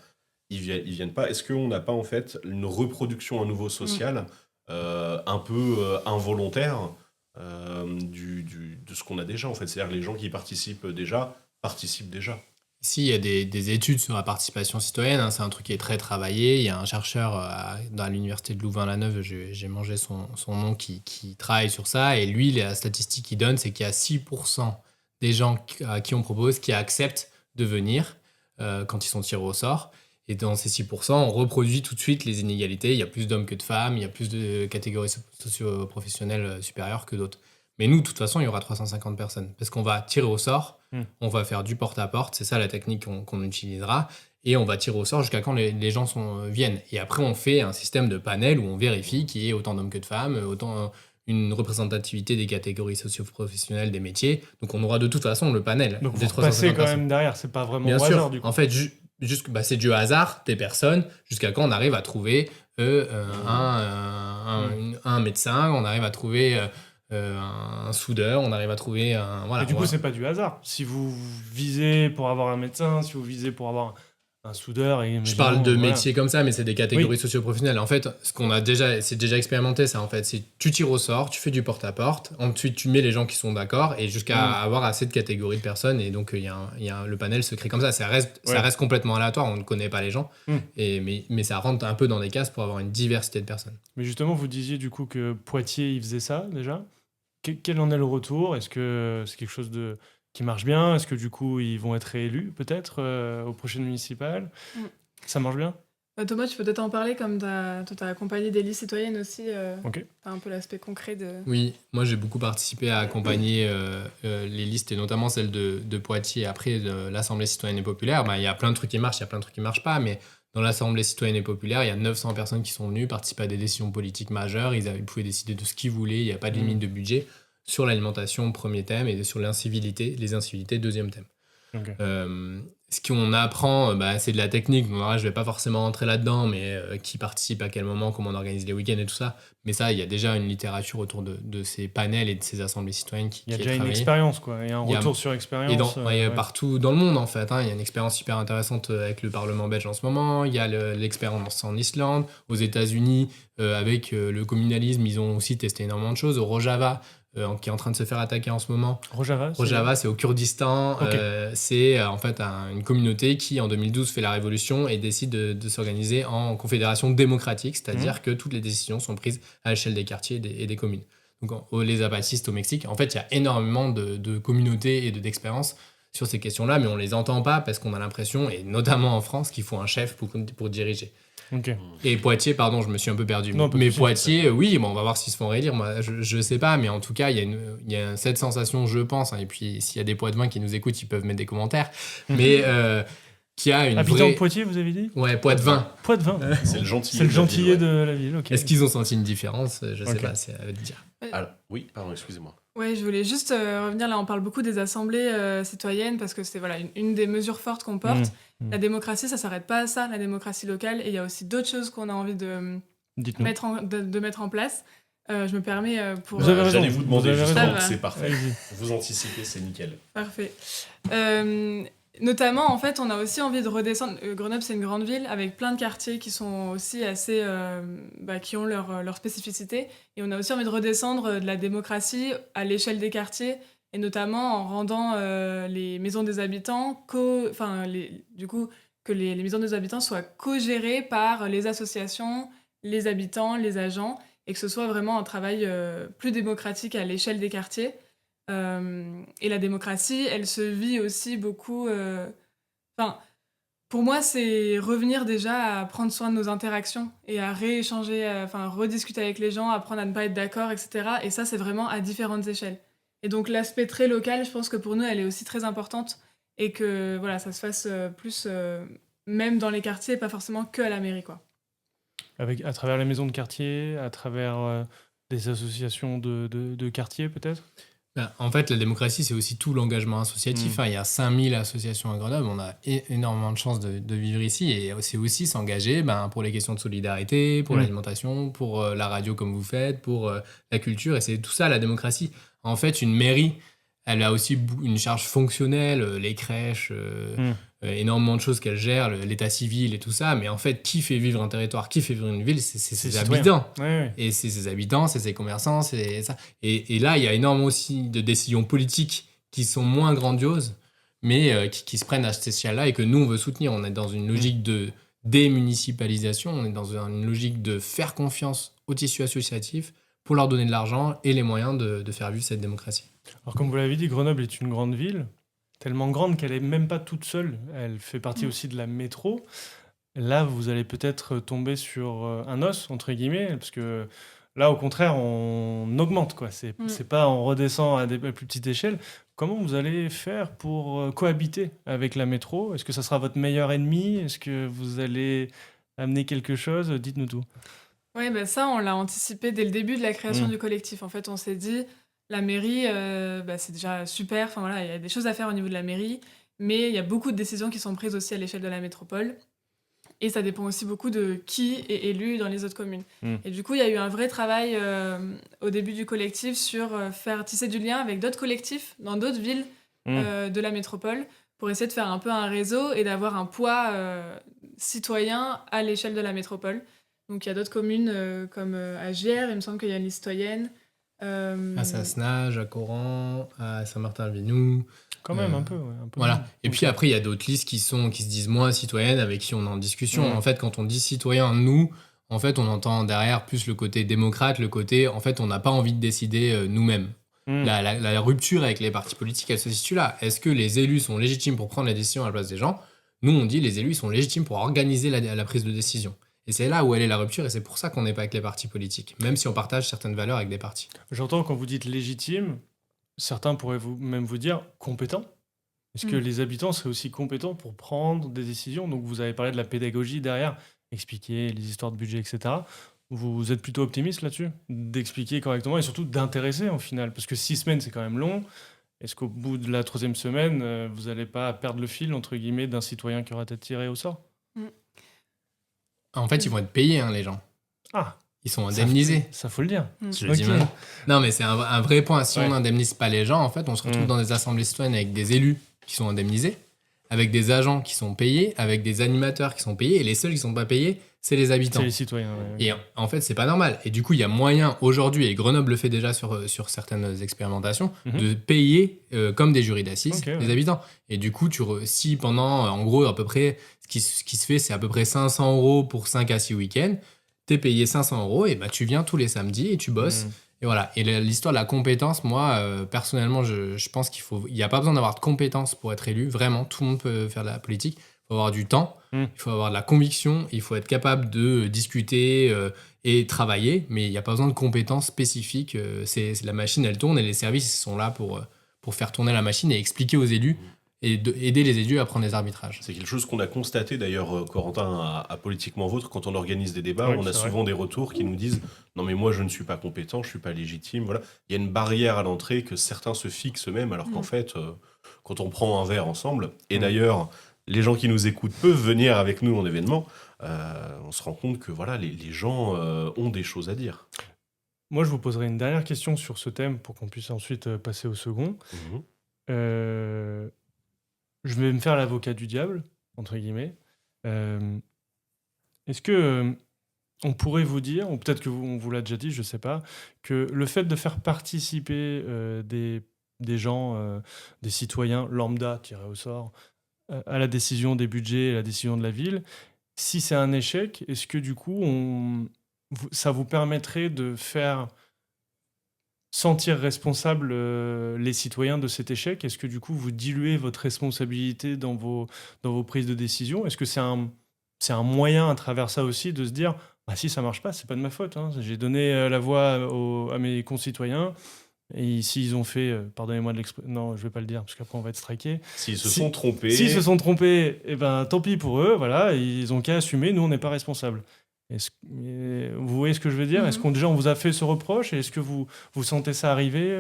B: ils viennent pas. Est-ce qu'on n'a pas, en fait, une reproduction à nouveau sociale un peu involontaire de ce qu'on a déjà, en fait? C'est-à-dire que les gens qui participent déjà.
C: Ici, il y a des études sur la participation citoyenne, hein, c'est un truc qui est très travaillé. Il y a un chercheur dans l'université de Louvain-la-Neuve, j'ai mangé son nom, qui travaille sur ça. Et lui, la statistique qu'il donne, c'est qu'il y a 6% des gens à qui on propose qui acceptent de venir quand ils sont tirés au sort. Et dans ces 6%, on reproduit tout de suite les inégalités. Il y a plus d'hommes que de femmes, il y a plus de catégories socio-professionnelles supérieures que d'autres. Mais nous, de toute façon, il y aura 350 personnes. Parce qu'on va tirer au sort, on va faire du porte-à-porte, c'est ça la technique qu'on utilisera, et on va tirer au sort jusqu'à quand les gens viennent. Et après, on fait un système de panel où on vérifie qu'il y ait autant d'hommes que de femmes, autant une représentativité des catégories socio-professionnelles, des métiers. Donc on aura de toute façon le panel
A: Donc
C: des
A: vous repassez
C: 350
A: quand
C: personnes.
A: même derrière, c'est pas vraiment
C: Bien
A: au
C: sûr,
A: hasard du coup.
C: en fait, c'est du hasard des personnes jusqu'à quand on arrive à trouver un médecin, on arrive à trouver un soudeur, on arrive à trouver un... Voilà,
A: Et du coup,
C: voilà.
A: c'est pas du hasard. Si vous visez pour avoir un médecin, si vous visez pour avoir un soudeur...
C: Je parle de
A: voilà.
C: métiers comme ça, mais c'est des catégories socio-professionnelles. En fait, ce qu'on a déjà, c'est déjà expérimenté, ça. En fait, c'est tu tires au sort, tu fais du porte-à-porte, ensuite tu mets les gens qui sont d'accord, et jusqu'à avoir assez de catégories de personnes. Et donc, le panel se crée comme ça. Ça reste complètement aléatoire. On ne connaît pas les gens, mais ça rentre un peu dans des cases pour avoir une diversité de personnes.
A: Mais justement, vous disiez du coup que Poitiers, il faisait ça déjà. Quel en est le retour? Est-ce que c'est quelque chose qui marche bien? Est-ce que du coup, ils vont être réélus peut-être aux prochaines municipales? Ça marche bien?
D: Thomas, tu peux peut-être en parler, comme toi, t'as accompagné des listes citoyennes aussi.
A: Ok.
D: T'as un peu l'aspect concret de...
C: Oui, moi j'ai beaucoup participé à accompagner les listes, et notamment celle de Poitiers après de l'Assemblée citoyenne et populaire. Il y a plein de trucs qui marchent, il y a plein de trucs qui marchent pas, mais dans l'Assemblée citoyenne et populaire, il y a 900 personnes qui sont venues participer à des décisions politiques majeures. Ils pouvaient décider de ce qu'ils voulaient, il n'y a pas de limite de budget. Sur l'alimentation, premier thème, et sur les incivilités, deuxième thème.
A: Ok.
C: Ce qu'on apprend, c'est de la technique. Bon, là, je vais pas forcément rentrer là-dedans, mais qui participe à quel moment, comment on organise les week-ends et tout ça. Mais ça, il y a déjà une littérature autour de ces panels et de ces assemblées citoyennes qui
A: Il y a
C: est
A: déjà une
C: travaillée.
A: expérience, quoi. Il y a un
C: Il y a-
A: retour sur expérience.
C: Et
A: ouais.
C: partout dans le monde, en fait. Il y a une expérience super intéressante avec le Parlement belge en ce moment. Il y a l'expérience en Islande. Aux États-Unis, avec le communalisme, ils ont aussi testé énormément de choses. Au Rojava, qui est en train de se faire attaquer en ce moment. Rojava, c'est au Kurdistan.
A: Ok.
C: C'est en fait une communauté qui, en 2012, fait la révolution et décide de s'organiser en confédération démocratique, c'est-à-dire que toutes les décisions sont prises à l'échelle des quartiers et des communes. Donc, les apatistes au Mexique, en fait, il y a énormément de communautés et d'expériences sur ces questions-là, mais on les entend pas parce qu'on a l'impression, et notamment en France, qu'il faut un chef pour diriger.
A: Ok.
C: Et Poitiers, pardon, je me suis un peu perdu.
A: Non, pas de
C: Mais
A: souci,
C: Poitiers, oui, on va voir s'ils se font réélire. Moi, je sais pas, mais en tout cas, il y a cette sensation, je pense, et puis s'il y a des Poitevins qui nous écoutent, ils peuvent mettre des commentaires, mais qui a une
A: Habitant
C: vraie...
A: de Poitiers, vous avez dit?
C: Ouais, Poitevin.
A: Poitevin.
B: C'est le gentillet.
A: C'est le
B: de la ville,
A: gentillet
B: ouais.
A: de la ville, ok.
C: Est-ce qu'ils ont senti une différence? Je sais
A: Ok.
C: pas, c'est à eux de dire.
B: Alors, oui, pardon, excusez-moi.
D: Ouais, je voulais juste revenir là, on parle beaucoup des assemblées citoyennes parce que c'est voilà, une des mesures fortes qu'on porte. La démocratie, ça s'arrête pas à ça, la démocratie locale, et il y a aussi d'autres choses qu'on a envie de
A: Dites-nous.
D: mettre en place. Je me permets pour...
A: Vous avez raison.
B: J'allais vous demander
A: Vous avez
B: justement,
D: raison.
B: c'est parfait.
A: Allez-y.
B: Vous anticipez, c'est nickel.
D: Parfait. Notamment, en fait, on a aussi envie de redescendre. Grenoble, c'est une grande ville avec plein de quartiers qui sont aussi assez... qui ont leur spécificité. Et on a aussi envie de redescendre de la démocratie à l'échelle des quartiers, et notamment en rendant les maisons des habitants, du coup, que les maisons des habitants soient co-gérées par les associations, les habitants, les agents, et que ce soit vraiment un travail plus démocratique à l'échelle des quartiers. Et la démocratie, elle se vit aussi beaucoup... Enfin, pour moi, c'est revenir déjà à prendre soin de nos interactions et à rééchanger, enfin, rediscuter avec les gens, apprendre à ne pas être d'accord, etc. Et ça, c'est vraiment à différentes échelles. Et donc, l'aspect très local, je pense que pour nous, elle est aussi très importante et que voilà, ça se fasse plus même dans les quartiers, pas forcément que à la mairie, quoi.
A: À travers les maisons de quartier, à travers des associations de quartier, peut-être?
C: Ben, en fait, la démocratie, c'est aussi tout l'engagement associatif. Il y a 5000 associations à Grenoble. On a énormément de chance de vivre ici. Et c'est aussi s'engager pour les questions de solidarité, pour l'alimentation, pour la radio comme vous faites, pour la culture. Et c'est tout ça, la démocratie. En fait, une mairie, elle a aussi une charge fonctionnelle, les crèches, énormément de choses qu'elle gère, l'état civil et tout ça. Mais en fait, qui fait vivre un territoire, qui fait vivre une ville, c'est ses
A: citoyen.
C: habitants.
A: Ouais, ouais.
C: Et c'est ses habitants, c'est ses commerçants, c'est ça. Et là, il y a énormément aussi de décisions politiques qui sont moins grandioses, mais qui se prennent à cette échelle-là et que nous, on veut soutenir. On est dans une logique de démunicipalisation, on est dans une logique de faire confiance au tissu associatif pour leur donner de l'argent et les moyens de faire vivre cette démocratie.
A: Alors, comme vous l'avez dit, Grenoble est une grande ville, tellement grande qu'elle est même pas toute seule. Elle fait partie aussi de la métro. Là, vous allez peut-être tomber sur un os, entre guillemets, parce que là, au contraire, on augmente, quoi. C'est pas on redescend à des plus petites échelles. Comment vous allez faire pour cohabiter avec la métro? Est-ce que ça sera votre meilleur ennemi? Est-ce que vous allez amener quelque chose? Dites-nous tout.
D: Oui, bah ça, on l'a anticipé dès le début de la création du collectif. En fait, on s'est dit, la mairie, c'est déjà super. Enfin voilà, il y a des choses à faire au niveau de la mairie, mais il y a beaucoup de décisions qui sont prises aussi à l'échelle de la métropole. Et ça dépend aussi beaucoup de qui est élu dans les autres communes. Et du coup, il y a eu un vrai travail au début du collectif sur faire tisser du lien avec d'autres collectifs dans d'autres villes de la métropole pour essayer de faire un peu un réseau et d'avoir un poids citoyen à l'échelle de la métropole. Donc il y a d'autres communes comme Agières, il me semble qu'il y a une liste citoyenne.
C: À Sassenage, à Coran, à Saint-Martin-Vinou.
A: Quand même, un peu.
C: Voilà.
A: Même.
C: Et puis après, il y a d'autres listes qui se disent moins citoyennes, avec qui on est en discussion. En fait, quand on dit citoyen, nous, en fait, on entend derrière plus le côté démocrate, le côté, en fait, on n'a pas envie de décider nous-mêmes. La rupture avec les partis politiques, elle se situe là. Est-ce que les élus sont légitimes pour prendre la décision à la place des gens? Nous, on dit les élus ils sont légitimes pour organiser la prise de décision. Et c'est là où elle est la rupture, et c'est pour ça qu'on n'est pas avec les partis politiques, même si on partage certaines valeurs avec des partis.
A: J'entends quand vous dites légitime, certains pourraient même vous dire compétent. Est-ce que les habitants seraient aussi compétents pour prendre des décisions? Donc vous avez parlé de la pédagogie derrière, expliquer les histoires de budget, etc. Vous êtes plutôt optimiste là-dessus? D'expliquer correctement et surtout d'intéresser en final? Parce que 6 semaines, c'est quand même long. Est-ce qu'au bout de la 3e semaine, vous n'allez pas perdre le fil, entre guillemets, d'un citoyen qui aura été tiré au sort?
C: En fait, ils vont être payés, les gens.
A: Ah,
C: Ils sont indemnisés.
A: ça faut le dire.
C: Je le dis maintenant. Non, mais c'est un vrai point. Si on n'indemnise pas les gens, en fait, on se retrouve dans des assemblées citoyennes avec des élus qui sont indemnisés, avec des agents qui sont payés, avec des animateurs qui sont payés, et les seuls qui ne sont pas payés, c'est les habitants.
A: C'est les citoyens.
C: Et en fait, c'est pas normal. Et du coup, il y a moyen aujourd'hui, et Grenoble le fait déjà sur certaines expérimentations, de payer comme des jurys d'assises les habitants. Et du coup, si pendant, en gros, à peu près, ce qui se fait, c'est à peu près 500 € pour 5 à 6 week-ends, t'es payé 500 €, et bah, tu viens tous les samedis et tu bosses. Et voilà. Et l'histoire de la compétence, moi, personnellement, je pense il n'y a pas besoin d'avoir de compétences pour être élu. Vraiment, tout le monde peut faire de la politique. Il faut avoir du temps, il faut avoir de la conviction, il faut être capable de discuter et travailler, mais il n'y a pas besoin de compétences spécifiques. C'est la machine, elle tourne, et les services sont là pour faire tourner la machine et expliquer aux élus et aider les élus à prendre des arbitrages.
B: C'est quelque chose qu'on a constaté d'ailleurs, Corentin, à Politiquement Vôtre, quand on organise des débats, on a souvent des retours qui nous disent « Non mais moi je ne suis pas compétent, je ne suis pas légitime. » Voilà. Il y a une barrière à l'entrée que certains se fixent eux-mêmes, alors qu'en fait, quand on prend un verre ensemble, et d'ailleurs, les gens qui nous écoutent peuvent venir avec nous en événement, on se rend compte que voilà, les gens ont des choses à dire.
A: Moi, je vous poserai une dernière question sur ce thème pour qu'on puisse ensuite passer au second. Je vais me faire l'avocat du diable, entre guillemets. Est-ce que on pourrait vous dire, ou peut-être qu'on vous l'a déjà dit, je ne sais pas, que le fait de faire participer des gens, des citoyens lambda tirés au sort, à la décision des budgets, à la décision de la ville, si c'est un échec, est-ce que du coup, ça vous permettrait de faire sentir responsables les citoyens de cet échec? Est-ce que du coup, vous diluez votre responsabilité dans vos prises de décision? Est-ce que c'est un moyen à travers ça aussi de se dire, bah, si ça marche pas, c'est pas de ma faute, hein. J'ai donné la voix à mes concitoyens et s'ils ont fait, pardonnez-moi de l'expression, non, je vais pas le dire parce qu'après on va être striké.
B: S'ils se
A: Si-
B: sont trompés,
A: S'ils se sont trompés, eh ben, tant pis pour eux, voilà, ils ont qu'à assumer, nous on n'est pas responsables. Vous voyez ce que je veux dire? Est-ce qu'on déjà on vous a fait ce reproche et est-ce que vous sentez ça arriver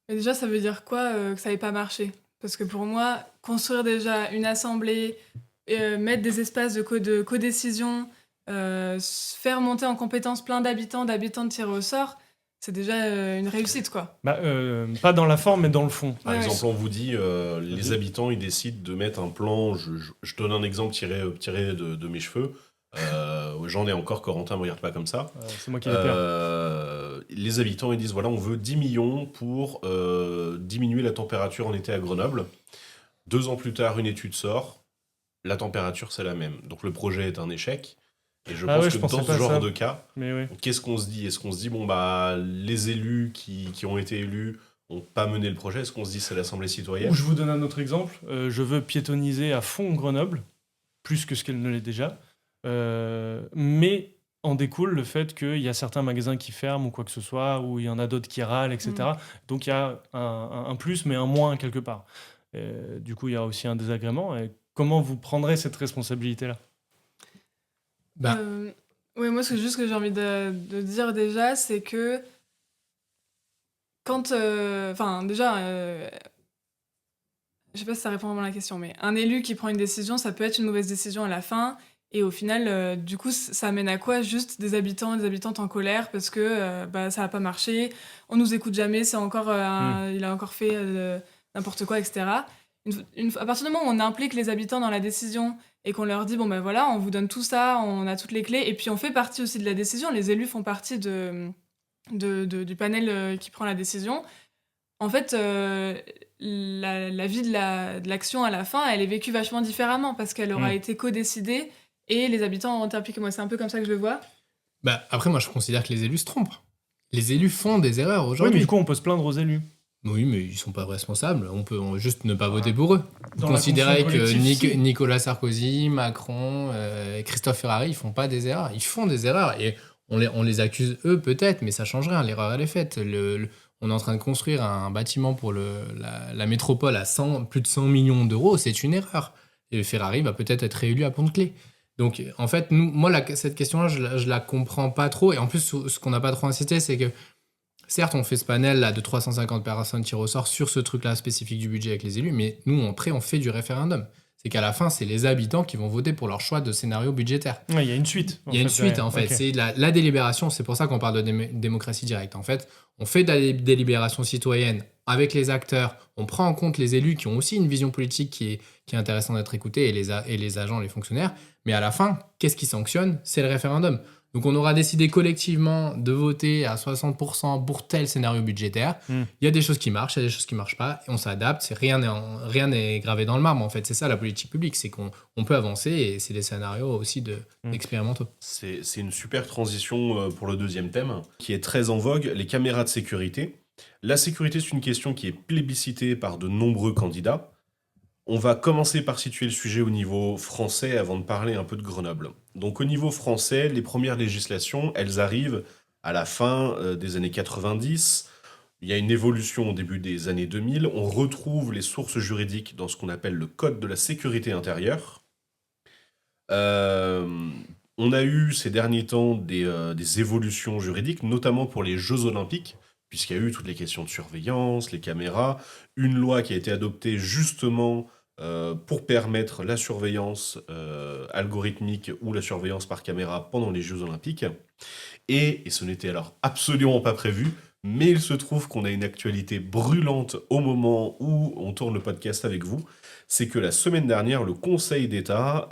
D: Mais déjà, ça veut dire quoi que ça n'ait pas marché? Parce que pour moi, construire déjà une assemblée, mettre des espaces de codécision, faire monter en compétence plein d'habitants de tirer au sort, c'est déjà une réussite, quoi.
A: Bah, pas dans la forme, mais dans le fond.
B: par
D: Ouais,
B: exemple, on vous dit, les habitants, ils décident de mettre un plan. Je donne un exemple tiré de mes cheveux. J'en ai encore, Corentin me regarde pas comme ça.
A: C'est moi qui les perds.
B: Les habitants, ils disent voilà, on veut 10 millions pour diminuer la température en été à Grenoble. 2 ans plus tard, une étude sort. La température, c'est la même. Donc le projet est un échec. Et je
A: Ah
B: pense
A: ouais,
B: que
A: je pensais
B: dans ce
A: pas à
B: genre
A: ça.
B: de cas,
A: Mais oui.
B: qu'est-ce qu'on se dit? Est-ce qu'on se dit, bon, bah, les élus qui ont été élus n'ont pas mené le projet? Est-ce qu'on se dit, c'est l'Assemblée citoyenne?
A: Ou je vous donne un autre exemple. Je veux piétoniser à fond Grenoble, plus que ce qu'elle ne l'est déjà. Mais en découle le fait qu'il y a certains magasins qui ferment ou quoi que ce soit, ou il y en a d'autres qui râlent, etc. Donc il y a un plus, mais un moins quelque part. Du coup, il y a aussi un désagrément. Et comment vous prendrez cette responsabilité-là?
C: Bah,
D: Ouais, moi, juste que j'ai envie de dire déjà, c'est que quand... Enfin, déjà, je sais pas si ça répond vraiment à la question, mais un élu qui prend une décision, ça peut être une mauvaise décision à la fin. Et au final, du coup, ça amène à quoi? Juste des habitants et des habitantes en colère parce que bah, ça n'a pas marché, on nous écoute jamais, c'est encore, il a encore fait n'importe quoi, etc. À partir du moment où on implique les habitants dans la décision et qu'on leur dit, bon ben voilà, on vous donne tout ça, on a toutes les clés, et puis on fait partie aussi de la décision, les élus font partie du panel qui prend la décision. En fait, la vie de l'action à la fin, elle est vécue vachement différemment parce qu'elle aura été co-décidée et les habitants auront été impliqués. Moi, c'est un peu comme ça que je le vois.
C: bah, après, moi, je considère que les élus se trompent. Les élus font des erreurs
A: Oui, mais
C: aujourd'hui.
A: du coup, on peut se plaindre aux élus.
C: Oui, mais ils sont pas responsables. On peut juste ne pas voter pour eux. Vous
A: Dans la
C: considérez
A: conscience
C: que
A: collective, si.
C: Nicolas Sarkozy, Macron, Christophe Ferrari, ils font pas des erreurs. Ils font des erreurs. Et on les accuse eux peut-être, mais ça change rien. L'erreur, elle est faite. On est en train de construire un bâtiment pour la métropole à plus de 100 millions d'euros. C'est une erreur. Et Ferrari va peut-être être réélu à Pont-de-Clé. Donc, en fait, moi, cette question-là, je la comprends pas trop. Et en plus, ce qu'on n'a pas trop insisté, c'est que certes, on fait ce panel là de 350 personnes tirées au sort sur ce truc-là spécifique du budget avec les élus, mais nous, après, on fait du référendum. C'est qu'à la fin, c'est les habitants qui vont voter pour leur choix de scénario budgétaire.
A: Ouais, il y a une suite.
C: Il y a une suite, en fait.
A: Ok.
C: C'est la délibération. C'est pour ça qu'on parle de démocratie directe. En fait, on fait de la délibération citoyenne avec les acteurs. On prend en compte les élus qui ont aussi une vision politique qui est intéressante d'être écoutée, et les agents, les fonctionnaires. Mais à la fin, qu'est-ce qui sanctionne? C'est le référendum. Donc on aura décidé collectivement de voter à 60% pour tel scénario budgétaire. Il y a des choses qui marchent, il y a des choses qui marchent pas, et on s'adapte. Rien n'est gravé dans le marbre, en fait. C'est ça la politique publique, c'est qu'on peut avancer, et c'est des scénarios aussi expérimentaux.
B: C'est une super transition pour le deuxième thème, qui est très en vogue, les caméras de sécurité. La sécurité, c'est une question qui est plébiscitée par de nombreux candidats. On va commencer par situer le sujet au niveau français avant de parler un peu de Grenoble. Donc au niveau français, les premières législations, elles arrivent à la fin des années 90. Il y a une évolution au début des années 2000. On retrouve les sources juridiques dans ce qu'on appelle le Code de la sécurité intérieure. On a eu ces derniers temps des évolutions juridiques, notamment pour les Jeux Olympiques, puisqu'il y a eu toutes les questions de surveillance, les caméras, une loi qui a été adoptée justement pour permettre la surveillance algorithmique ou la surveillance par caméra pendant les Jeux Olympiques. Et ce n'était alors absolument pas prévu, mais il se trouve qu'on a une actualité brûlante au moment où on tourne le podcast avec vous. C'est que la semaine dernière, le Conseil d'État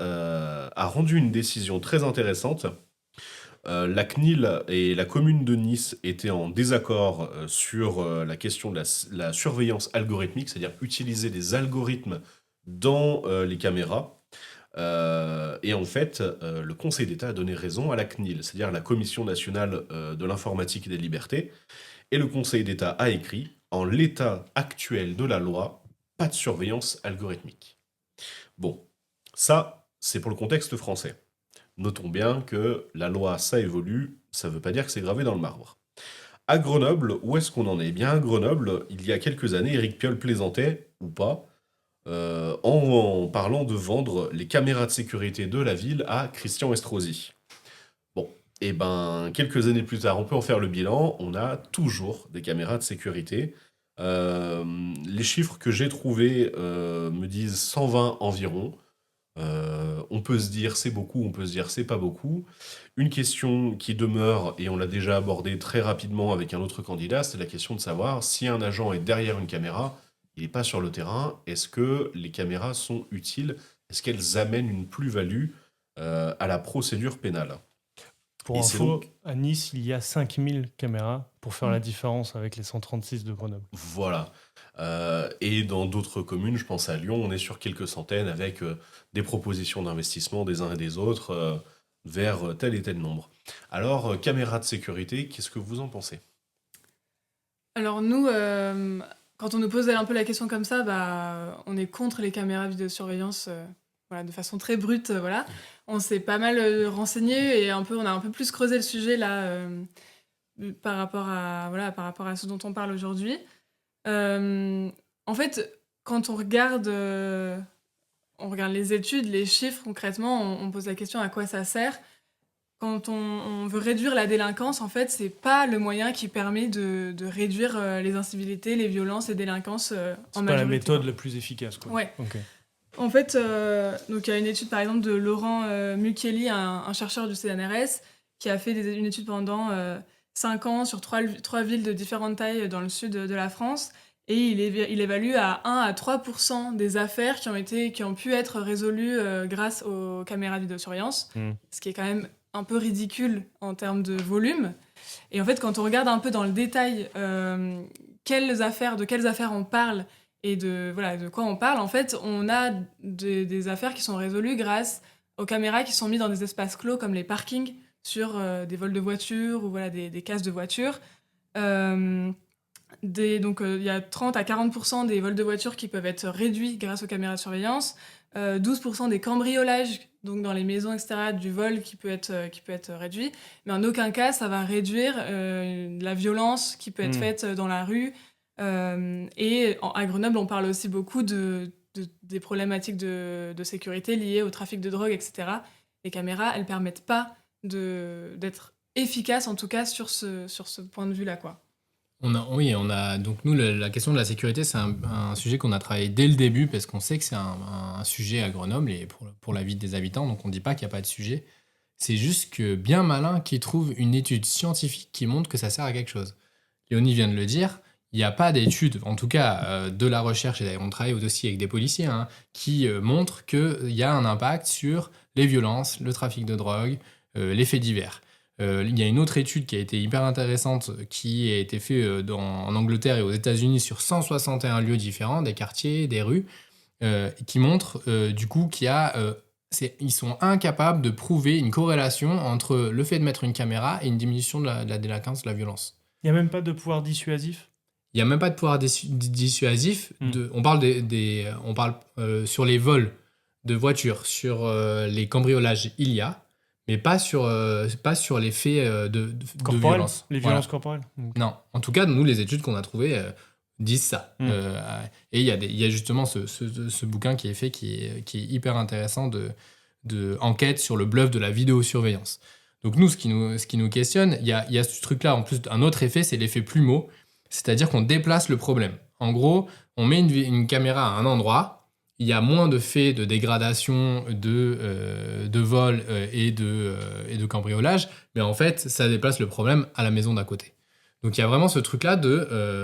B: a rendu une décision très intéressante. La CNIL et la commune de Nice étaient en désaccord sur la question de la surveillance algorithmique, c'est-à-dire utiliser des algorithmes dans les caméras. Et Et en fait, le Conseil d'État a donné raison à la CNIL, c'est-à-dire la Commission nationale de l'informatique et des libertés. Et le Conseil d'État a écrit, en l'état actuel de la loi, pas de surveillance algorithmique. Bon, ça, c'est pour le contexte français. Notons bien que la loi, ça évolue, ça ne veut pas dire que c'est gravé dans le marbre. À Grenoble, où est-ce qu'on en est? Eh bien, à Grenoble, il y a quelques années, Éric Piolle plaisantait, ou pas, en parlant de vendre les caméras de sécurité de la ville à Christian Estrosi. Bon, et ben, quelques années plus tard, on peut en faire le bilan, on a toujours des caméras de sécurité. Les chiffres que j'ai trouvés me disent 120 environ. On peut se dire c'est beaucoup, on peut se dire c'est pas beaucoup. Une question qui demeure, et on l'a déjà abordée très rapidement avec un autre candidat, c'est la question de savoir si un agent est derrière une caméra, il n'est pas sur le terrain, est-ce que les caméras sont utiles? Est-ce qu'elles amènent une plus-value à la procédure pénale?
A: Pour
B: Et c'est
A: info,
B: donc-
A: à Nice, il y a 5000 caméras pour faire
D: Mm.
A: la différence avec les 136 de Grenoble.
B: Voilà. Et dans d'autres communes, je pense à Lyon, on est sur quelques centaines avec des propositions d'investissement des uns et des autres vers tel et tel nombre. Alors, caméras de sécurité, qu'est-ce que vous en pensez?
D: Alors nous, quand on nous pose un peu la question comme ça, bah, on est contre les caméras vidéosurveillance, voilà, de façon très brute, voilà. On s'est pas mal renseigné et on a un peu plus creusé le sujet là, par rapport à ce dont on parle aujourd'hui. En fait, quand on regarde les études, les chiffres, concrètement, on pose la question à quoi ça sert. Quand on veut réduire la délinquance, en fait, c'est pas le moyen qui permet de réduire les incivilités, les violences, les délinquances en
A: C'est pas la
D: majorité,
A: méthode
D: quoi.
A: la plus efficace, quoi.
D: Ouais.
A: Ok.
D: En fait, donc il y a une étude par exemple de Laurent Mucchielli, un chercheur du CNRS, qui a fait une étude pendant 5 ans sur trois villes de différentes tailles dans le sud de la France. Et il évalue à 1 à 3% des affaires qui ont pu être résolues grâce aux caméras de vidéosurveillance,
A: Mm.
D: ce qui est quand même un peu ridicule en termes de volume. Et en fait, quand on regarde un peu dans le détail de quelles affaires on parle et de quoi on parle, en fait, on a des affaires qui sont résolues grâce aux caméras qui sont mises dans des espaces clos comme les parkings sur des vols de voitures ou voilà, des casses de voitures. Donc, il y a 30 à 40% des vols de voitures qui peuvent être réduits grâce aux caméras de surveillance. 12% des cambriolages, donc dans les maisons, etc., du vol qui peut être réduit. Mais en aucun cas, ça va réduire la violence qui peut être faite dans la rue. À Grenoble, on parle aussi beaucoup des problématiques de sécurité liées au trafic de drogue, etc. Les caméras, elles permettent pas d'être efficaces, en tout cas, sur ce point de vue-là, quoi.
C: Donc nous, la question de la sécurité, c'est un sujet qu'on a travaillé dès le début parce qu'on sait que c'est un sujet à Grenoble et pour la vie des habitants, donc on ne dit pas qu'il n'y a pas de sujet. C'est juste que bien malin qui trouve une étude scientifique qui montre que ça sert à quelque chose. Léonie vient de le dire, il n'y a pas d'étude, en tout cas de la recherche, et d'ailleurs on travaille aussi avec des policiers, hein, qui montrent qu'il y a un impact sur les violences, le trafic de drogue, les faits divers. Il y a une autre étude qui a été hyper intéressante qui a été faite en Angleterre et aux États-Unis sur 161 lieux différents, des quartiers, des rues, qui montre du coup ils sont incapables de prouver une corrélation entre le fait de mettre une caméra et une diminution de la délinquance, de la violence.
A: Il n'y a même pas de pouvoir dissuasif?
C: Il n'y a même pas de pouvoir dissuasif. On parle, sur les vols de voitures, sur les cambriolages, il y a, mais pas sur les faits de violence.
A: Les
C: Voilà.
A: violences corporelles? Ok.
C: Non, en tout cas, nous, les études qu'on a trouvées disent ça. Et il y a justement ce bouquin qui est fait, qui est hyper intéressant de enquête sur le bluff de la vidéosurveillance. Donc nous, ce qui nous questionne, il y a ce truc-là, en plus, un autre effet, c'est l'effet plumeau, c'est-à-dire qu'on déplace le problème. En gros, on met une caméra à un endroit, il y a moins de faits de dégradation, de vol et de cambriolage, mais en fait, ça déplace le problème à la maison d'à côté. Donc il y a vraiment ce truc-là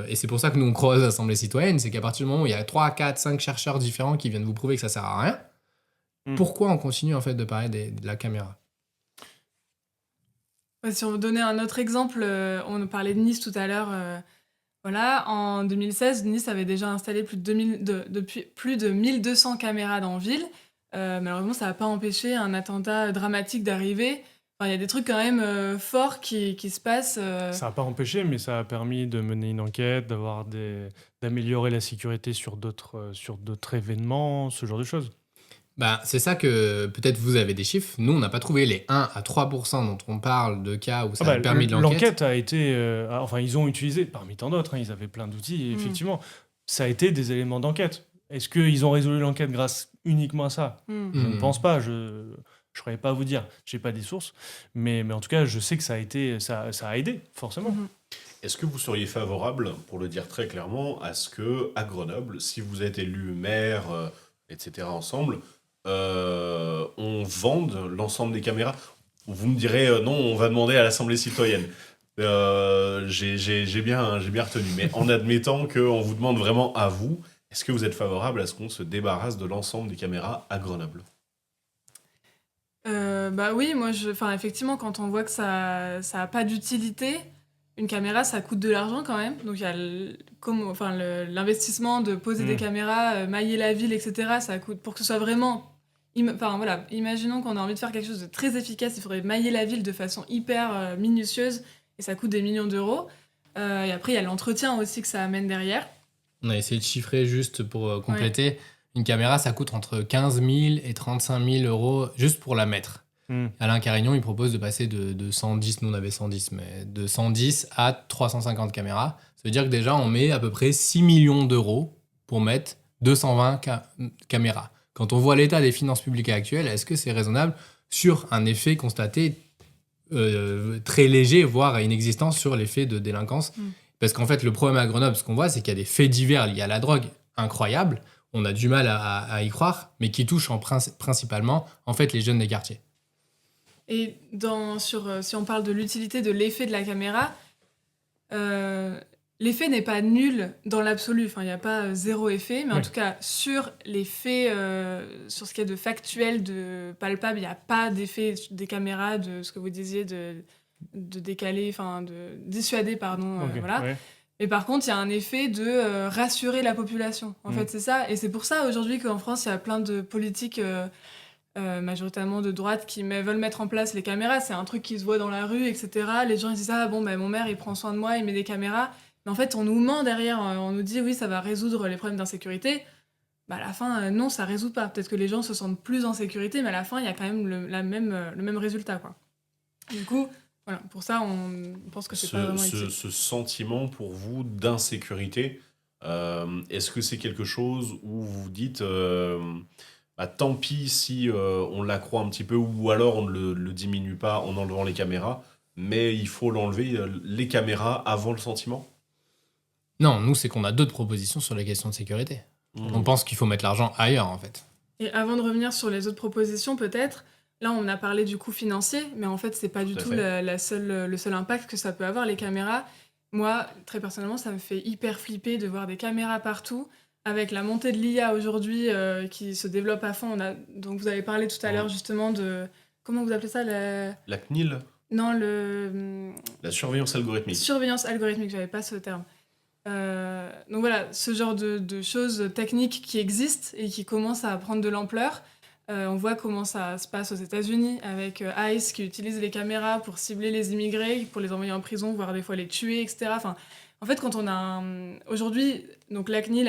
C: et c'est pour ça que nous on croise l'Assemblée citoyenne, c'est qu'à partir du moment où il y a 3, 4, 5 chercheurs différents qui viennent vous prouver que ça sert à rien, pourquoi on continue en fait de parler de la caméra?
D: Si on veut donner un autre exemple, on parlait de Nice tout à l'heure. Voilà, en 2016, Nice avait déjà installé plus de 1200 caméras dans la ville. Malheureusement, ça n'a pas empêché un attentat dramatique d'arriver. Enfin, il y a des trucs quand même forts qui se passent.
A: Ça n'a pas empêché, mais ça a permis de mener une enquête, d'améliorer la sécurité sur d'autres événements, ce genre de choses.
C: Bah, c'est ça que peut-être vous avez des chiffres. Nous, on n'a pas trouvé les 1 à 3% dont on parle de cas où ça a permis de l'enquête.
A: L'enquête a été... enfin, ils ont utilisé, parmi tant d'autres, ils avaient plein d'outils, et effectivement, ça a été des éléments d'enquête. Est-ce qu'ils ont résolu l'enquête grâce uniquement à ça ? Je ne pense pas, je ne saurais pas vous dire, je n'ai pas des sources, mais en tout cas, je sais que ça a aidé, forcément.
B: Est-ce que vous seriez favorable, pour le dire très clairement, à ce que à Grenoble, si vous êtes élu maire, etc. ensemble, on vende l'ensemble des caméras? Vous me direz non, on va demander à l'Assemblée citoyenne. J'ai bien retenu. Mais en admettant qu'on vous demande vraiment à vous, est-ce que vous êtes favorable à ce qu'on se débarrasse de l'ensemble des caméras à Grenoble?
D: Bah oui, moi, effectivement, quand on voit que ça a pas d'utilité, une caméra, ça coûte de l'argent quand même. Donc il y a l'investissement de poser des caméras, mailler la ville, etc. Ça coûte pour que ce soit vraiment. Enfin voilà, imaginons qu'on a envie de faire quelque chose de très efficace, il faudrait mailler la ville de façon hyper minutieuse et ça coûte des millions d'euros. Et après, il y a l'entretien aussi que ça amène derrière.
C: On a essayé de chiffrer juste pour compléter. Une caméra, ça coûte entre 15 000 et 35 000 euros juste pour la mettre. Alain Carignon, il propose de passer de 110, nous on avait 110, mais de 110 à 350 caméras. Ça veut dire que déjà, on met à peu près 6 millions d'euros pour mettre 220 caméras. Quand on voit l'état des finances publiques actuelles, est-ce que c'est raisonnable sur un effet constaté très léger, voire inexistant sur les faits de délinquance? Parce qu'en fait, le problème à Grenoble, ce qu'on voit, c'est qu'il y a des faits divers liés à la drogue incroyables. On a du mal à y croire, mais qui touchent principalement en fait, les jeunes des quartiers.
D: Et si on parle de l'utilité de l'effet de la caméra, l'effet n'est pas nul dans l'absolu. Enfin, il n'y a pas zéro effet, mais en tout cas, sur les faits, sur ce qui est de factuel, de palpable, il n'y a pas d'effet des caméras, de ce que vous disiez, de décaler, enfin, de dissuader, pardon. Voilà. Ouais. Mais par contre, il y a un effet de rassurer la population. En fait, c'est ça. Et c'est pour ça, aujourd'hui, qu'en France, il y a plein de politiques... majoritairement de droite qui veulent mettre en place les caméras. C'est un truc qui se voit dans la rue, etc. Les gens ils disent mon maire il prend soin de moi, il met des caméras. Mais en fait on nous ment derrière, on nous dit oui ça va résoudre les problèmes d'insécurité. À la fin non, ça résout pas. Peut-être que les gens se sentent plus en sécurité, mais à la fin il y a quand même le même résultat quoi. Du coup voilà, pour ça on pense que c'est pas vraiment utile.
B: Ce sentiment pour vous d'insécurité, est-ce que c'est quelque chose où vous vous dites tant pis si on l'accroît un petit peu ou alors on ne le diminue pas en enlevant les caméras, mais il faut l'enlever, les caméras avant le sentiment?
C: Non, nous, c'est qu'on a d'autres propositions sur les questions de sécurité. On pense qu'il faut mettre l'argent ailleurs, en fait.
D: Et avant de revenir sur les autres propositions, peut-être, là, on a parlé du coût financier, mais en fait, c'est pas du tout le seul impact que ça peut avoir, les caméras. Moi, très personnellement, ça me fait hyper flipper de voir des caméras partout. Avec la montée de l'IA aujourd'hui qui se développe à fond, donc vous avez parlé tout à l'heure justement de... Comment vous appelez ça
B: La CNIL?
D: Non,
B: la surveillance algorithmique.
D: Surveillance algorithmique, j'avais pas ce terme. Donc voilà, ce genre de choses techniques qui existent et qui commencent à prendre de l'ampleur. On voit comment ça se passe aux États-Unis avec ICE qui utilise les caméras pour cibler les immigrés, pour les envoyer en prison, voire des fois les tuer, etc. Enfin, en fait, quand on a aujourd'hui, donc la CNIL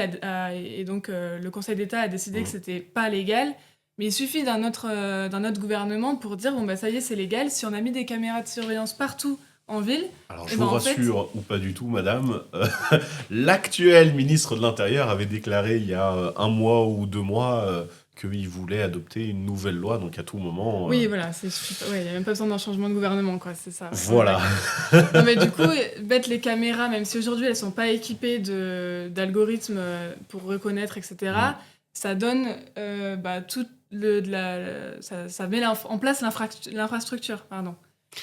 D: et donc le Conseil d'État a décidé que c'était pas légal, mais il suffit d'un autre gouvernement pour dire ça y est, c'est légal. Si on a mis des caméras de surveillance partout en ville.
B: Alors je vous rassure ou pas du tout, madame, l'actuel ministre de l'Intérieur avait déclaré il y a 1 mois ou 2 mois qu'il voulait adopter une nouvelle loi, donc à tout moment...
D: Oui, voilà, il n'y a même pas besoin d'un changement de gouvernement, quoi, c'est ça.
B: Voilà.
D: Non, mais du coup, mettre les caméras, même si aujourd'hui elles ne sont pas équipées d'algorithmes pour reconnaître, etc., ça donne ça met en place l'infrastructure, pardon.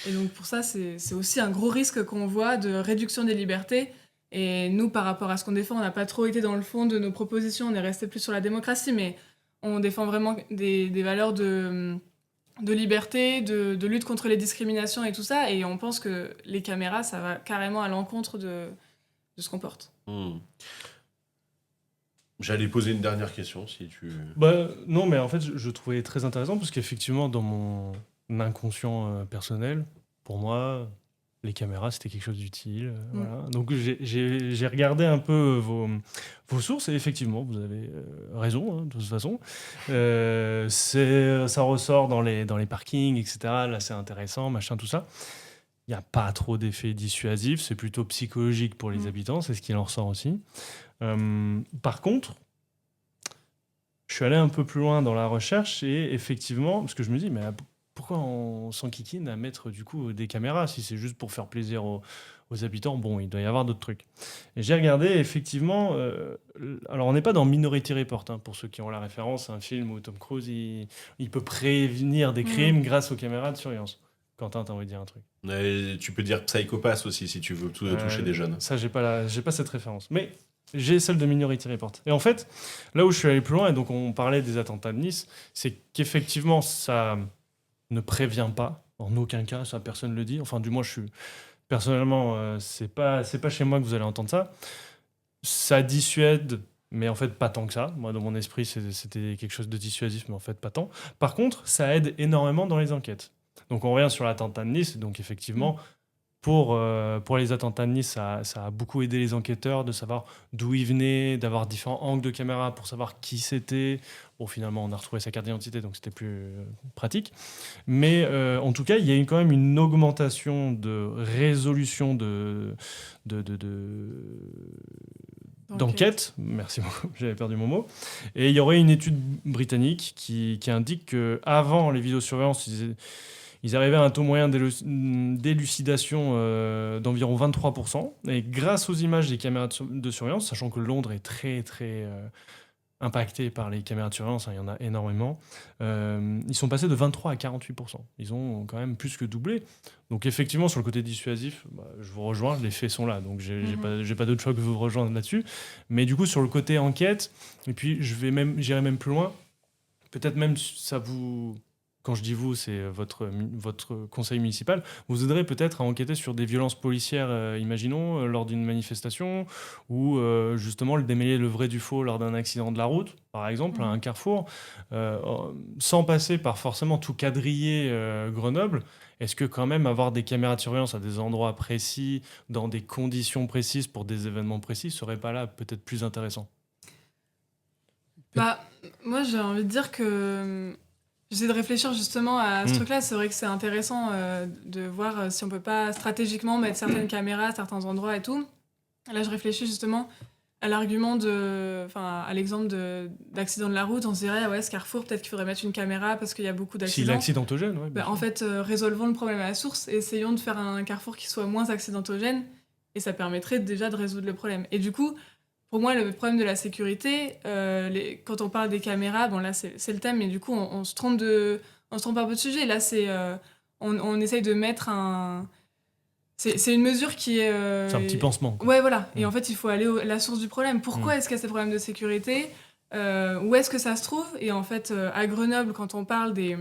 D: Et donc pour ça, c'est aussi un gros risque qu'on voit de réduction des libertés. Et nous, par rapport à ce qu'on défend, on n'a pas trop été dans le fond de nos propositions, on est resté plus sur la démocratie, mais on défend vraiment des valeurs de liberté, de lutte contre les discriminations et tout ça, et on pense que les caméras, ça va carrément à l'encontre de ce qu'on porte.
B: J'allais poser une dernière question, si tu...
A: Bah, non, mais en fait, je trouvais très intéressant parce qu'effectivement, dans mon inconscient personnel, pour moi, les caméras, c'était quelque chose d'utile. Voilà. Donc, j'ai regardé un peu vos sources et effectivement, vous avez raison, hein, de toute façon. Ça ressort dans les parkings, etc. Là, c'est intéressant, machin, tout ça. Il n'y a pas trop d'effets dissuasifs, c'est plutôt psychologique pour les habitants, c'est ce qu'il en ressort aussi. Par contre, je suis allé un peu plus loin dans la recherche et effectivement, parce que je me dis, mais pourquoi on s'enquiquine à mettre du coup des caméras si c'est juste pour faire plaisir aux habitants? Bon, il doit y avoir d'autres trucs. Et j'ai regardé, effectivement, alors on n'est pas dans Minority Report, hein, pour ceux qui ont la référence, un film où Tom Cruise, il peut prévenir des crimes grâce aux caméras de surveillance. Quentin, t'as envie de dire un truc?
B: Tu peux dire Psychopath aussi, si tu veux toucher des jeunes.
A: Ça, j'ai pas cette référence. Mais j'ai celle de Minority Report. Et en fait, là où je suis allé plus loin, et donc on parlait des attentats de Nice, c'est qu'effectivement, ça ne prévient pas, en aucun cas, ça personne ne le dit. Enfin, du moins, personnellement, c'est pas chez moi que vous allez entendre ça. Ça dissuade, mais en fait, pas tant que ça. Moi, dans mon esprit, c'était quelque chose de dissuasif, mais en fait, pas tant. Par contre, ça aide énormément dans les enquêtes. Donc, on revient sur l'attentat de Nice. Donc, effectivement, pour les attentats de Nice, ça a beaucoup aidé les enquêteurs de savoir d'où ils venaient, d'avoir différents angles de caméra pour savoir qui c'était. Bon, finalement, on a retrouvé sa carte d'identité, donc c'était plus pratique. Mais en tout cas, il y a eu quand même une augmentation de résolution d'enquête. Merci beaucoup, j'avais perdu mon mot. Et il y aurait une étude britannique qui indique qu'avant les vidéosurveillances, ils arrivaient à un taux moyen d'élucidation d'environ 23%. Et grâce aux images des caméras de surveillance, sachant que Londres est très, très impacté par les caméras de surveillance, hein, il y en a énormément, ils sont passés de 23 à 48%. Ils ont quand même plus que doublé. Donc effectivement, sur le côté dissuasif, je vous rejoins, les faits sont là. Donc j'ai pas d'autre choix que vous rejoindre là-dessus. Mais du coup, sur le côté enquête, et puis j'irai même plus loin, peut-être même ça vous... Quand je dis vous, c'est votre conseil municipal. Vous aiderez peut-être à enquêter sur des violences policières, imaginons, lors d'une manifestation, ou justement démêler le vrai du faux lors d'un accident de la route, par exemple, à un carrefour, sans passer par forcément tout quadriller Grenoble. Est-ce que quand même avoir des caméras de surveillance à des endroits précis, dans des conditions précises, pour des événements précis, serait pas là peut-être plus intéressant?
D: Moi, j'ai envie de dire que... J'essaie de réfléchir justement à ce truc-là. C'est vrai que c'est intéressant de voir si on peut pas stratégiquement mettre certaines caméras à certains endroits et tout. Là, je réfléchis justement à l'argument à l'exemple d'accident de la route. On se dirait, ouais, ce carrefour, peut-être qu'il faudrait mettre une caméra parce qu'il y a beaucoup d'accidents.
A: S'il est accidentogène, ouais.
D: En fait, résolvons le problème à la source et essayons de faire un carrefour qui soit moins accidentogène et ça permettrait déjà de résoudre le problème. Et du coup, pour moi, le problème de la sécurité, quand on parle des caméras, bon là c'est le thème, mais du coup on se trompe un peu de sujet. Là on essaye de mettre un... C'est une mesure qui est...
A: C'est un petit pansement, quoi.
D: Ouais, voilà. Et en fait, il faut aller à la source du problème. Pourquoi est-ce qu'il y a ces problèmes de sécurité? Où est-ce que ça se trouve? Et en fait, à Grenoble, quand on parle des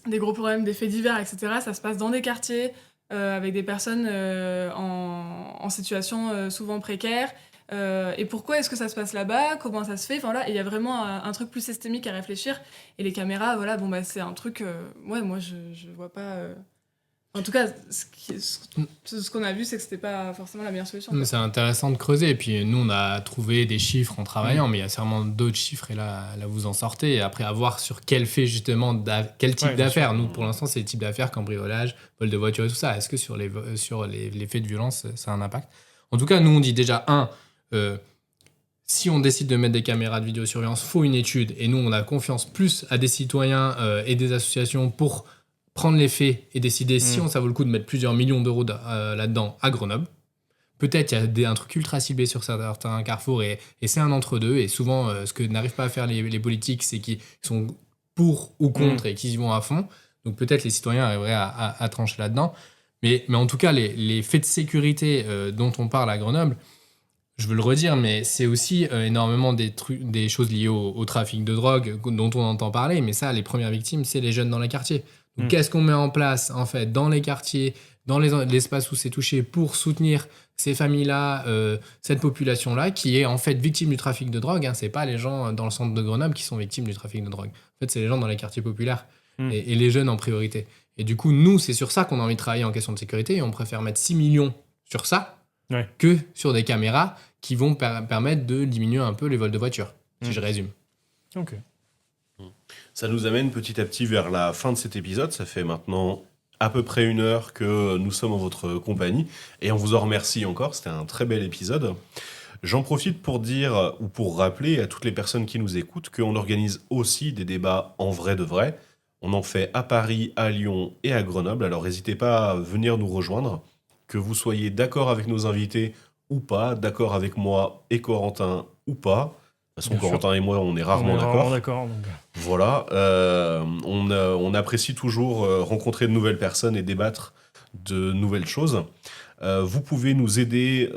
D: gros problèmes, des faits divers, etc., ça se passe dans des quartiers, avec des personnes en situation souvent précaire. Et pourquoi est-ce que ça se passe là-bas? Comment ça se fait? Enfin, voilà, il y a vraiment un truc plus systémique à réfléchir. Et les caméras, voilà, c'est un truc... moi, je vois pas... En tout cas, ce qu'on a vu, c'est que c'était pas forcément la meilleure solution.
C: Mais c'est intéressant de creuser. Et puis, nous, on a trouvé des chiffres en travaillant, mais il y a sûrement d'autres chiffres, et là, vous en sortez. Et après, à voir sur quel fait, justement, quel type d'affaires. Nous, pour l'instant, c'est les types d'affaires, cambriolage, vol de voiture et tout ça. Est-ce que sur les faits de violence, ça a un impact? En tout cas, nous, on dit déjà, si on décide de mettre des caméras de vidéosurveillance, faut une étude. Et nous, on a confiance plus à des citoyens et des associations pour prendre les faits et décider si ça vaut le coup de mettre plusieurs millions d'euros là-dedans à Grenoble. Peut-être il y a un truc ultra ciblé sur certains carrefours et c'est un entre-deux. Et souvent, ce que n'arrivent pas à faire les politiques, c'est qu'ils sont pour ou contre et qu'ils y vont à fond. Donc peut-être les citoyens arriveraient à trancher là-dedans. Mais en tout cas, les faits de sécurité dont on parle à Grenoble, je veux le redire, mais c'est aussi énormément des choses liées au trafic de drogue dont on entend parler. Mais ça, les premières victimes, c'est les jeunes dans les quartiers. Donc, qu'est-ce qu'on met en place, en fait, dans les quartiers, dans l'espace où c'est touché pour soutenir ces familles-là, cette population-là, qui est en fait victime du trafic de drogue. C'est pas les gens dans le centre de Grenoble qui sont victimes du trafic de drogue. En fait, c'est les gens dans les quartiers populaires et les jeunes en priorité. Et du coup, nous, c'est sur ça qu'on a envie de travailler en question de sécurité et on préfère mettre 6 millions sur ça que sur des caméras qui vont permettre de diminuer un peu les vols de voitures, si je résume.
A: Ok.
B: Ça nous amène petit à petit vers la fin de cet épisode. Ça fait maintenant à peu près 1 heure que nous sommes en votre compagnie et on vous en remercie encore. C'était un très bel épisode. J'en profite pour dire ou pour rappeler à toutes les personnes qui nous écoutent qu'on organise aussi des débats en vrai de vrai. On en fait à Paris, à Lyon et à Grenoble. Alors n'hésitez pas à venir nous rejoindre, que vous soyez d'accord avec nos invités ou pas, d'accord avec moi et Corentin ou pas. De toute façon,
A: Bien sûr.
B: Corentin et moi, on est
A: On
B: rarement
A: est
B: d'accord.
A: rarement d'accord. Donc...
B: Voilà, on apprécie toujours rencontrer de nouvelles personnes et débattre de nouvelles choses. Vous pouvez nous aider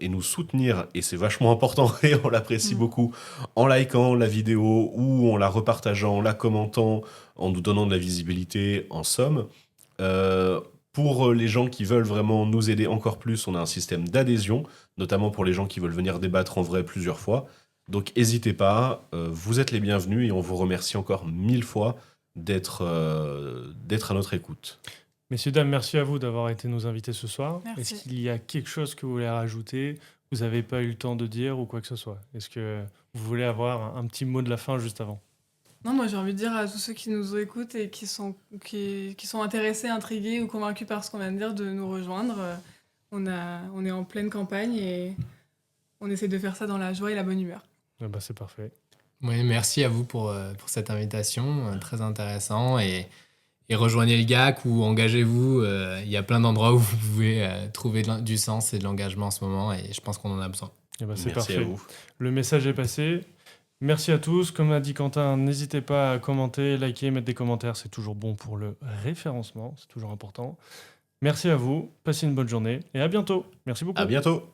B: et nous soutenir, et c'est vachement important et on l'apprécie beaucoup, en likant la vidéo ou en la repartageant, en la commentant, en nous donnant de la visibilité, en somme. Pour les gens qui veulent vraiment nous aider encore plus, on a un système d'adhésion, notamment pour les gens qui veulent venir débattre en vrai plusieurs fois. Donc n'hésitez pas, vous êtes les bienvenus et on vous remercie encore 1000 fois d'être à notre écoute.
A: Messieurs, dames, merci à vous d'avoir été nos invités ce soir.
D: Merci.
A: Est-ce qu'il y a quelque chose que vous voulez rajouter, vous n'avez pas eu le temps de dire ou quoi que ce soit? Est-ce que vous voulez avoir un petit mot de la fin juste avant?
D: Non, moi j'ai envie de dire à tous ceux qui nous écoutent et qui sont intéressés, intrigués ou convaincus par ce qu'on vient de dire de nous rejoindre. On est en pleine campagne et on essaie de faire ça dans la joie et la bonne humeur.
A: Ah bah, c'est parfait.
C: Oui, merci à vous pour cette invitation, très intéressant. Et rejoignez le GAC ou engagez-vous. Il y a plein d'endroits où vous pouvez trouver du sens et de l'engagement en ce moment et je pense qu'on en a besoin.
A: Eh ben, c'est
B: Merci
A: parfait.
B: à vous.
A: Le message est passé. Merci à tous. Comme a dit Quentin, n'hésitez pas à commenter, liker, mettre des commentaires. C'est toujours bon pour le référencement. C'est toujours important. Merci à vous. Passez une bonne journée et à bientôt. Merci beaucoup.
B: À bientôt.